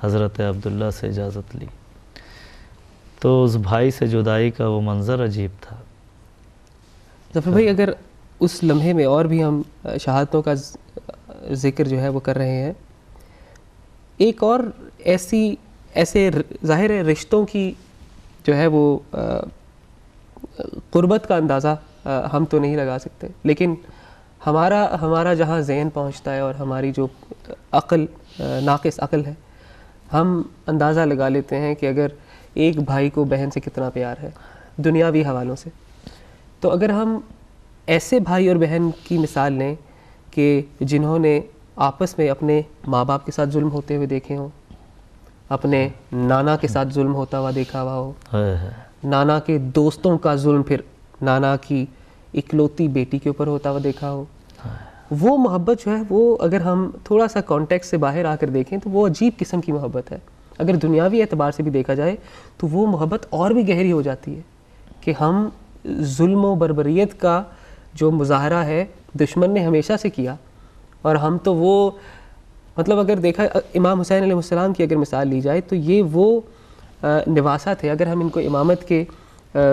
S2: حضرت عبداللہ سے اجازت لی، تو اس بھائی سے جدائی کا وہ منظر عجیب تھا۔
S1: ظفر بھائی اگر اس لمحے میں اور بھی ہم شہادتوں کا ذکر جو ہے وہ کر رہے ہیں، ایک اور ایسے ظاہر رشتوں کی جو ہے وہ قربت کا اندازہ ہم تو نہیں لگا سکتے، لیکن ہمارا جہاں ذہن پہنچتا ہے اور ہماری جو عقل ناقص عقل ہے، ہم اندازہ لگا لیتے ہیں کہ اگر ایک بھائی کو بہن سے کتنا پیار ہے دنیاوی حوالوں سے، تو اگر ہم ایسے بھائی اور بہن کی مثال لیں کہ جنہوں نے آپس میں اپنے ماں باپ کے ساتھ ظلم ہوتے ہوئے دیکھے ہوں، اپنے نانا کے ساتھ ظلم ہوتا ہوا دیکھا ہوا ہو، نانا کے دوستوں کا ظلم پھر نانا کی اکلوتی بیٹی کے اوپر ہوتا ہوا دیکھا ہو، وہ محبت جو ہے وہ اگر ہم تھوڑا سا کانٹیکس سے باہر آ کر دیکھیں تو وہ عجیب قسم کی محبت ہے۔ اگر دنیاوی اعتبار سے بھی دیکھا جائے تو وہ محبت اور بھی گہری ہو جاتی ہے کہ ہم ظلم و بربریت کا جو مظاہرہ ہے دشمن نے ہمیشہ سے کیا، اور ہم تو وہ مطلب اگر دیکھا امام حسین علیہ السلام کی اگر مثال لی جائے تو یہ وہ نواسہ تھے. اگر ہم ان کو امامت کے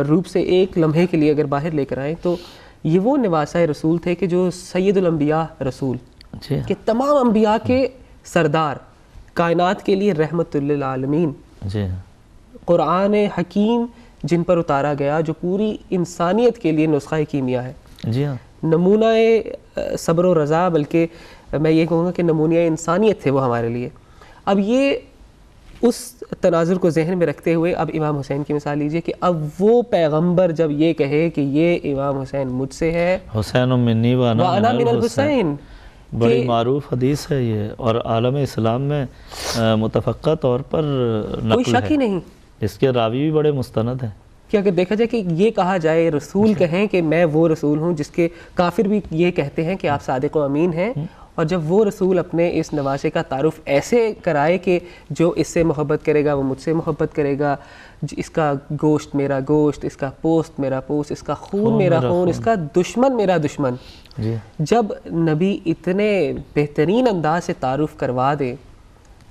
S1: روپ سے ایک لمحے کے لیے اگر باہر لے کر آئیں تو یہ وہ نواسہ رسول تھے کہ جو سید الانبیاء رسول کہ تمام انبیاء کے سردار, کائنات کے لیے رحمت للعالمین, قرآن حکیم جن پر اتارا گیا جو پوری انسانیت کے لیے نسخہ کیمیا ہے, نمونہ صبر و رضا, بلکہ میں یہ کہوں گا کہ نمونہ انسانیت تھے وہ ہمارے لیے. اب یہ اس تناظر کو ذہن میں رکھتے ہوئے اب امام حسین کی مثال لیجئے کہ اب وہ پیغمبر جب یہ کہے کہ یہ امام حسین مجھ سے ہے,
S2: حسین منی وانا
S1: من الحسین,
S2: بڑی معروف حدیث ہے یہ, اور عالم اسلام میں متفقہ طور پر
S1: کوئی شک ہی نہیں,
S2: اس کے راوی بھی بڑے مستند ہیں.
S1: کہ اگر دیکھا جائے کہ یہ کہا جائے رسول کہیں کہ میں وہ رسول ہوں, جس کے کافر بھی یہ کہتے ہیں کہ آپ صادق و امین ہیں, اور جب وہ رسول اپنے اس نواسے کا تعارف ایسے کرائے کہ جو اس سے محبت کرے گا وہ مجھ سے محبت کرے گا, اس کا گوشت میرا گوشت, اس کا پوست میرا پوست, اس کا خون میرا خون, اس کا دشمن میرا دشمن, جب نبی اتنے بہترین انداز سے تعارف کروا دے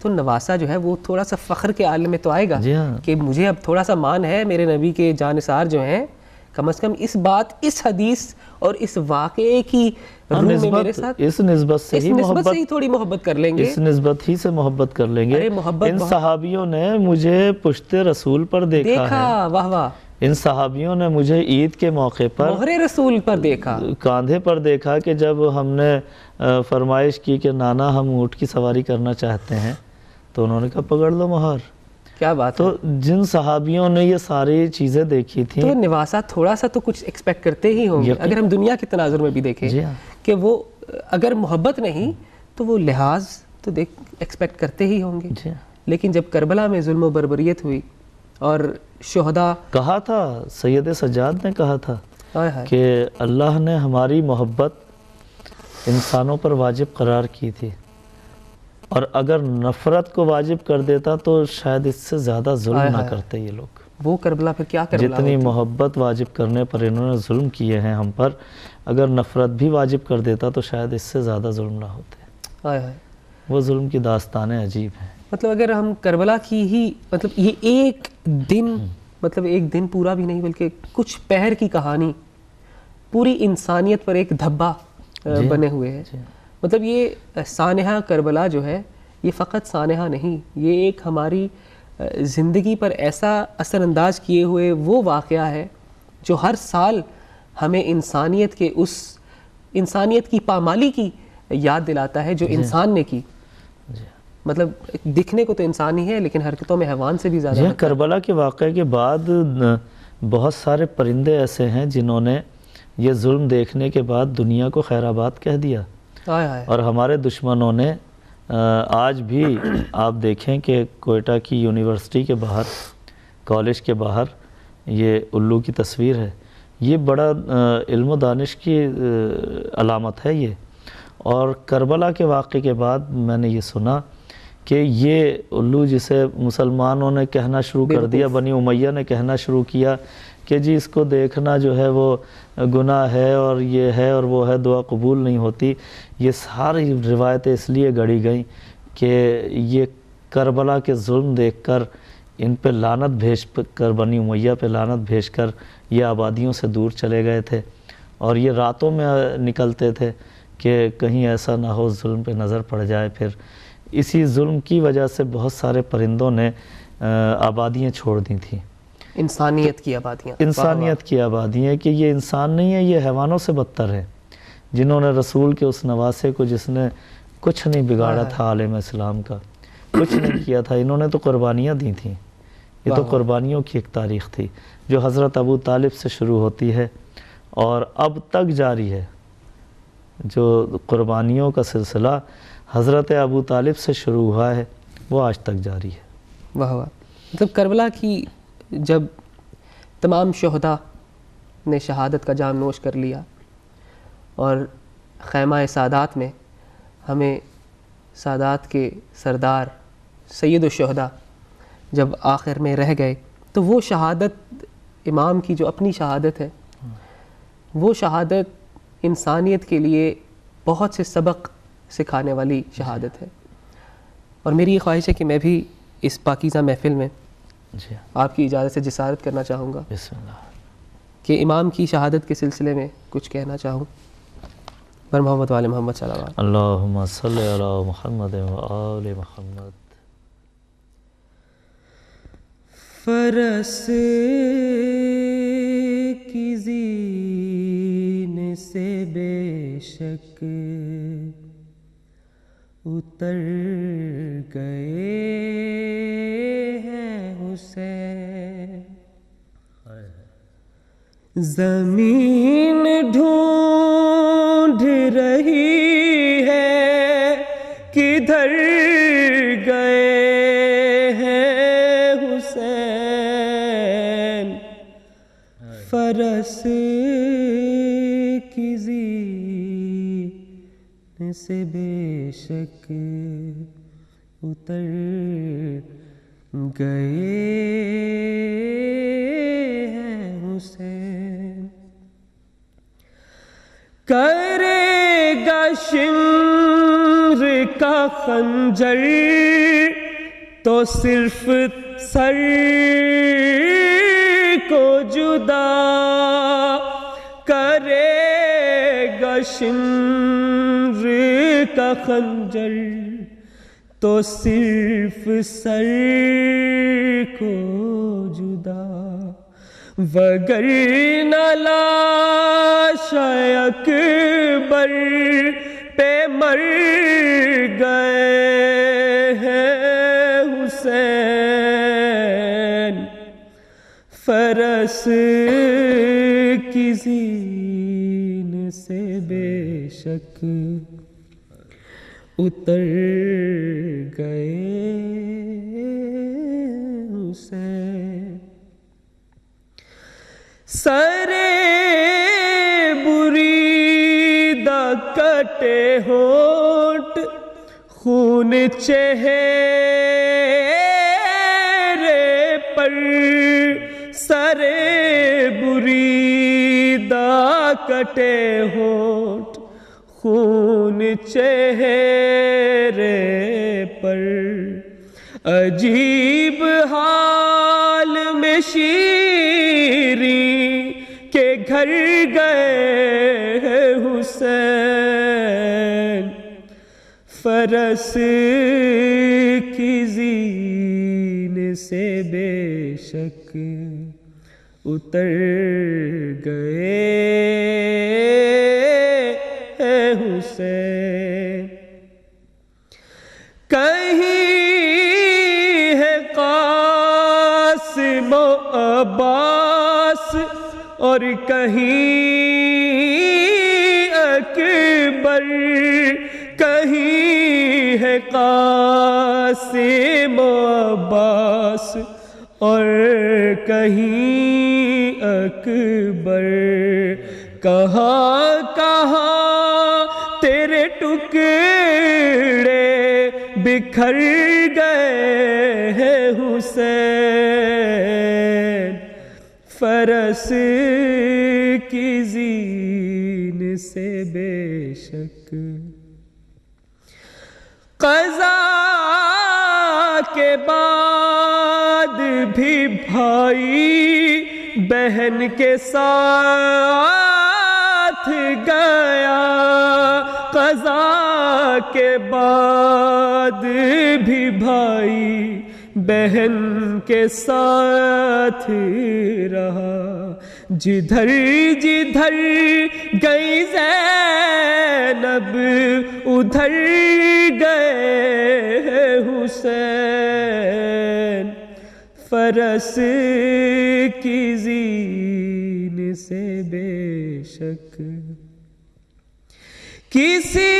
S1: تو نواسہ جو ہے وہ تھوڑا سا فخر کے عالم میں تو آئے گا کہ مجھے اب تھوڑا سا مان ہے میرے نبی کے جانثار جو ہیں, کم از کم اس بات, اس حدیث اور اس واقعے کی روح میں میرے ساتھ
S2: اس نسبت سے
S1: ہی تھوڑی محبت کر لیں گے,
S2: اس نسبت ہی سے محبت کر لیں گے. ان صحابیوں نے مجھے پشت رسول پر دیکھا ہے,
S1: واہ واہ,
S2: ان صحابیوں نے مجھے عید کے موقع پر
S1: مہر رسول پر دیکھا,
S2: کاندھے پر دیکھا کہ جب ہم نے فرمائش کی کہ نانا ہم اونٹ کی سواری کرنا چاہتے ہیں تو انہوں نے کہا پکڑ لو مہر.
S1: کیا بات
S2: تو جن صحابیوں نے یہ ساری چیزیں دیکھی تھیں
S1: تو نواسہ تھوڑا سا تو کچھ ایکسپیکٹ کرتے ہی ہوں گے. اگر ہم دنیا کے تناظر میں بھی دیکھیں کہ وہ اگر محبت نہیں تو وہ لحاظ تو ایکسپیکٹ کرتے ہی ہوں گے. لیکن جب کربلا میں ظلم و بربریت ہوئی اور شہداء,
S2: کہا تھا سید سجاد نے کہا تھا کہ اللہ نے ہماری محبت انسانوں پر واجب قرار کی تھی, اور اگر نفرت کو واجب کر دیتا تو شاید اس سے زیادہ ظلم نہ کرتے یہ لوگ.
S1: وہ کربلا پھر کیا کربلا
S2: جتنی محبت واجب کرنے پر انہوں نے ظلم کیے ہیں ہم پر, اگر نفرت بھی واجب کر دیتا تو شاید اس سے زیادہ ظلم نہ ہوتے. وہ ظلم کی داستانیں عجیب ہیں.
S1: مطلب اگر ہم کربلا کی ہی مطلب یہ ایک دن, مطلب ایک دن پورا بھی نہیں بلکہ کچھ پہر کی کہانی پوری انسانیت پر ایک دھبا بنے ہوئے ہے. مطلب یہ سانحہ کربلا جو ہے یہ فقط سانحہ نہیں, یہ ایک ہماری زندگی پر ایسا اثر انداز کیے ہوئے وہ واقعہ ہے جو ہر سال ہمیں انسانیت کی پامالی کی یاد دلاتا ہے جو انسان نے کی. مطلب دکھنے کو تو انسان ہی ہے لیکن حرکتوں میں حیوان سے بھی زیادہ.
S2: کربلا کے واقعے کے بعد بہت سارے پرندے ایسے ہیں جنہوں نے یہ ظلم دیکھنے کے بعد دنیا کو خیر آباد کہہ دیا, اور ہمارے دشمنوں نے آج بھی آپ دیکھیں کہ کوئٹہ کی یونیورسٹی کے باہر, کالج کے باہر یہ الو کی تصویر ہے. یہ بڑا علم و دانش کی علامت ہے یہ. اور کربلا کے واقعے کے بعد میں نے یہ سنا کہ یہ الو جسے مسلمانوں نے کہنا شروع کر دیا, بنی امیہ نے کہنا شروع کیا کہ جی اس کو دیکھنا جو ہے وہ گناہ ہے اور یہ ہے اور وہ ہے, دعا قبول نہیں ہوتی. یہ ساری روایتیں اس لیے گڑھی گئیں کہ یہ کربلا کے ظلم دیکھ کر ان پہ لعنت بھیج کر, بنی امیہ پہ لعنت بھیج کر یہ آبادیوں سے دور چلے گئے تھے, اور یہ راتوں میں نکلتے تھے کہ کہیں ایسا نہ ہو ظلم پہ نظر پڑ جائے. پھر اسی ظلم کی وجہ سے بہت سارے پرندوں نے آبادیاں چھوڑ دی تھیں.
S1: انسانیت
S2: کی آبادیاں کہ یہ انسان نہیں ہے, یہ حیوانوں سے بدتر ہے, جنہوں نے رسول کے اس نواسے کو, جس نے کچھ نہیں بگاڑا تھا عالم اسلام کا, کچھ نہیں کیا تھا, انہوں نے تو قربانیاں دی تھیں. یہ تو قربانیوں کی ایک تاریخ تھی جو حضرت ابو طالب سے شروع ہوتی ہے اور اب تک جاری ہے. جو قربانیوں کا سلسلہ حضرت ابو طالب سے شروع ہوا ہے وہ آج تک جاری ہے.
S1: واہ واہ. مطلب کربلا کی جب تمام شہداء نے شہادت کا جام نوش کر لیا اور خیمہ سادات میں ہمیں سادات کے سردار سید الشہداء جب آخر میں رہ گئے تو وہ شہادت امام کی جو اپنی شہادت ہے وہ شہادت انسانیت کے لیے بہت سے سبق سکھانے والی شہادت ہے. اور میری یہ خواہش ہے کہ میں بھی اس پاکیزہ محفل میں
S2: جی
S1: آپ کی اجازت سے جسارت کرنا چاہوں گا
S2: بسم اللہ.
S1: کہ امام کی شہادت کے سلسلے میں کچھ کہنا چاہوں. بر محمد وآل محمد صلی اللہ علیہ وسلم.
S2: اللہم صلی علی محمد و آل محمد.
S1: فرس کی زین سے بے شک اتر گئے ہیں حسین. زمین ڈھونڈ رہی ہے کدھر گئے ہیں حسین. فرس کی زین سے بے شک اتر گئے ہیں حسین. کرے گا شمر کا خنجر تو صرف سر کو جدا کرے گا. شمر کا خنجر تو صرف سر کو جدا. وگرنہ لاش اکبر پہ مر گئے ہیں حسین. فرس کی زین سے بے شک اتر گئے حسین. سر بریدہ کٹے ہونٹ خون چہرے پر. سر بریدہ کٹے ہونٹ خون چہرے پر. عجیب حال میں شیریں کے گھر گئے ہیں حسین. فرس کی زین سے بے شک اتر گئے ہیں حسین. کہیں ہے قاسم و عباس اور کہیں اکبر. کہیں ہے قاسم و عباس اور کہیں اکبر. کہاں کہاں تیرے ٹکڑے بکھر گئے ہیں حسین. فرس کی زین سے بے شک قضا کے بعد بھی بھائی بہن کے ساتھ گیا. قضا کے بعد بھی بھائی بہن کے ساتھ رہا. جدھر جدھر گئی زینب ادھر گئے حسین. فرس کی زین سے بے شک کسی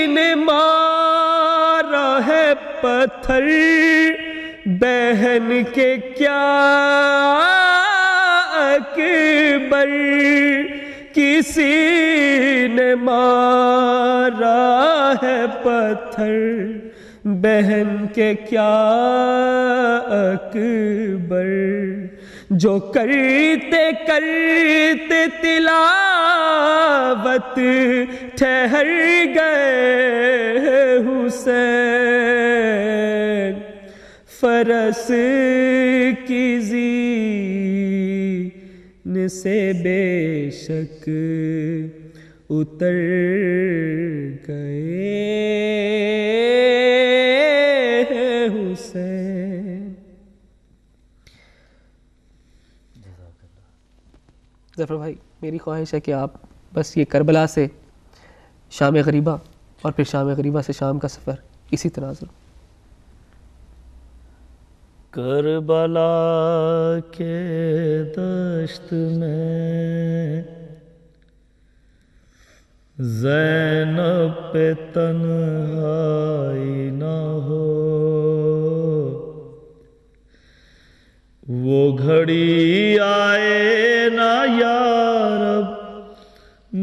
S1: نے مارا ہے پتھر بہن کے کیا اکبر. کسی نے مارا ہے پتھر بہن کے کیا اکبر. جو کرتے کرتے تلاوت ٹھہر گئے حسین، فرس کی زین سے بے شک اتر گئے حسین۔ ظفر بھائی، میری خواہش ہے کہ آپ بس یہ کربلا سے شام غریبہ اور پھر شام غریبہ سے شام کا سفر اسی تناظر۔
S2: کربلا کے دشت میں زینب پہ تنہائی نہ ہو، وہ گھڑی آئے نا یا رب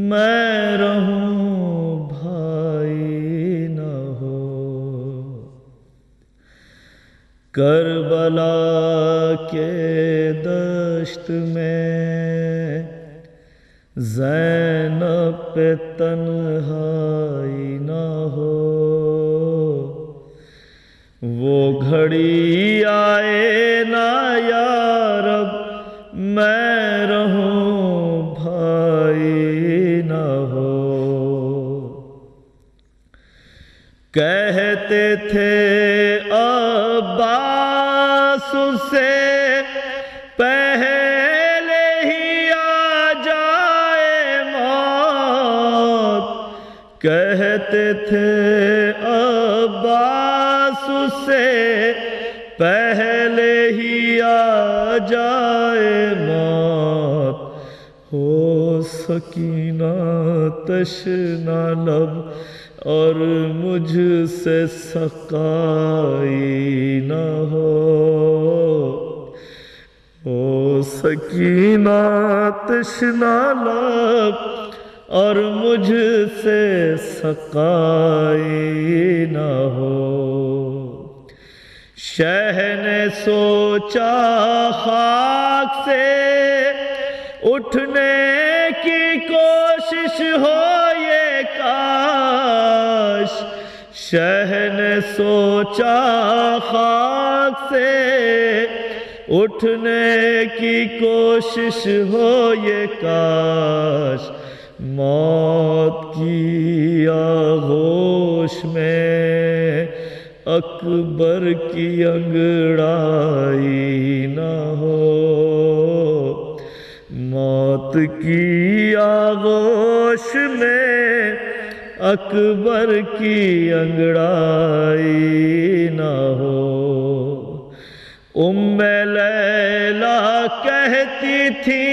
S2: میں رہوں بھائی نہ ہو۔ کربلا کے دشت میں زینب پہ تنہائی نہ ہو، وہ گھڑی آئے نا یا رب میں رہوں بھائی نہ ہو۔ کہتے تھے عباس سے پہلے ہی آ جائے موت، کہتے تھے عباس سے پہلے ہی آ جائے موت، ہو سکینہ تشنا لب اور مجھ سے سقائی نہ ہو سکینہ تشنا لب اور مجھ سے سقائی نہ ہو۔ شہ نے سوچا خاک سے اٹھنے کی کوشش ہو یہ کاش، شہ نے سوچا خاک سے اٹھنے کی کوشش ہو یہ کاش، موت کی آغوش میں اکبر کی انگڑائی نہ ہو، موت کی آغوش میں اکبر کی انگڑائی نہ ہو۔ ام لیلا کہتی تھی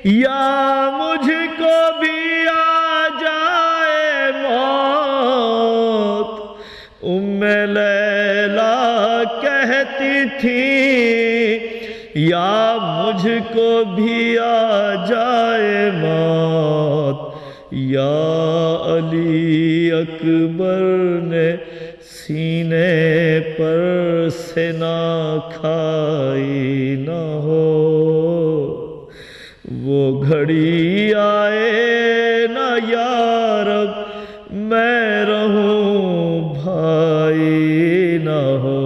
S2: یا مجھ کو بھی آ جائے موت، ام لیلا کہتی تھی یا مجھ کو بھی آ جائے موت، یا علی اکبر نے سینے پر سے نہ کھائی نہ ہو، وہ گھڑی آئے نا یا رب میں رہوں بھائی نہ ہو۔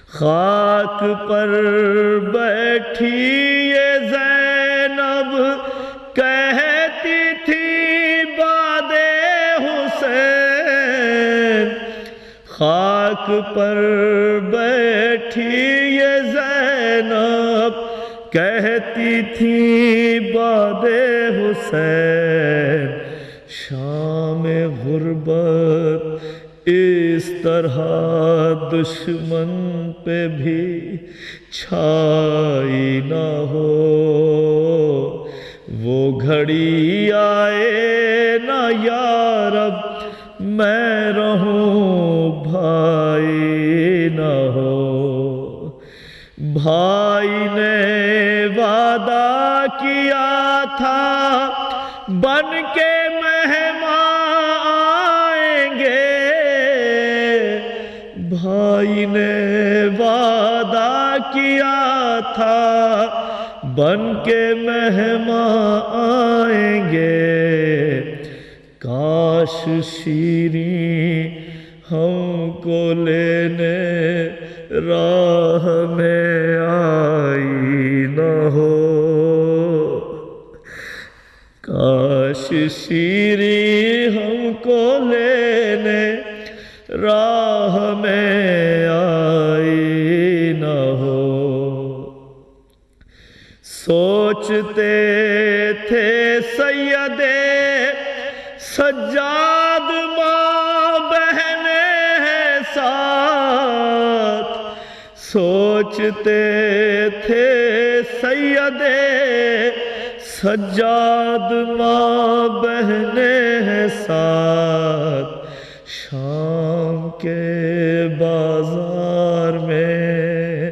S2: خاک پر بیٹھی یہ زینب کہتی تھی باد حسین، خاک پر بیٹھی یہ زینب کہتی تھی باد حسین، شام غربت اس طرح دشمن پہ بھی چھائی نہ ہو، وہ گھڑی آئے نا یا رب میں رہوں بھائی نہ ہو۔ بھائی نے وعدہ کیا تھا بن کے مہمان آئیں گے، بھائی نے وعدہ کیا تھا بن کے مہمان آئیں گے، کاش شیریں ہم کو لینے راہ میں آئی نہ ہو، کاش شیریں ہم کو لینے راہ میں آئی نہ ہو۔ سوچتے تھے سید سجاد ماں بہنیں ہیں ساتھ، سوچتے تھے سید سجاد ماں بہنیں ہیں ساتھ، شام کے بازار میں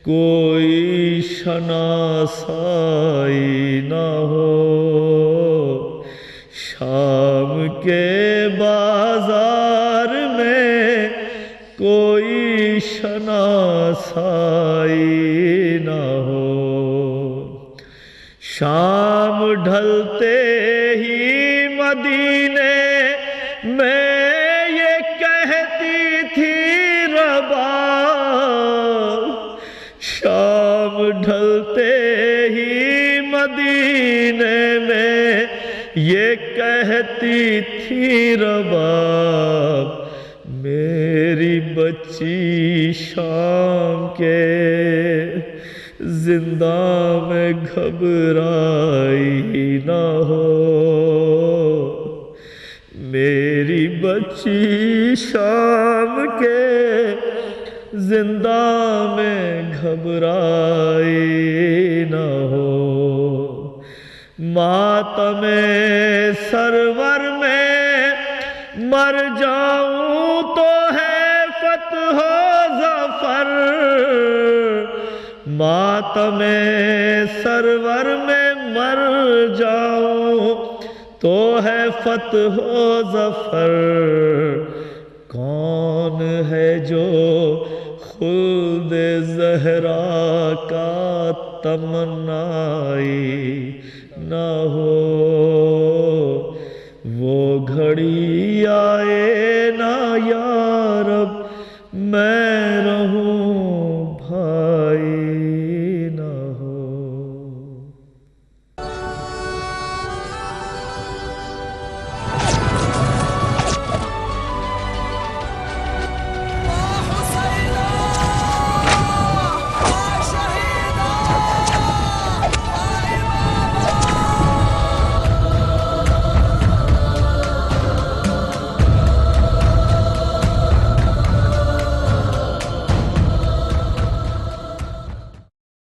S2: کوئی شناسائی نہ ہو، شام کے بازار میں کوئی شناسائی نہ ہو، شام ڈھلتے ہی مدینے میں یہ کہتی تھی رباب، شام ڈھلتے ہی مدینے میں یہ کہتی تھی رباب، میری بچی شام کے زنداں میں گھبرائی نہ ہو، میری بچی شام کے زنداں میں گھبرائی نہ ہو، ماتم سرور میں مر جاؤں تو ہے فتح و ظفر، ماتم سرور میں مر جاؤں تو ہے فتح و ظفر، کون ہے جو خلد زہرا کا تمنائی نہ ہو، وہ گھڑی آئے نہ یا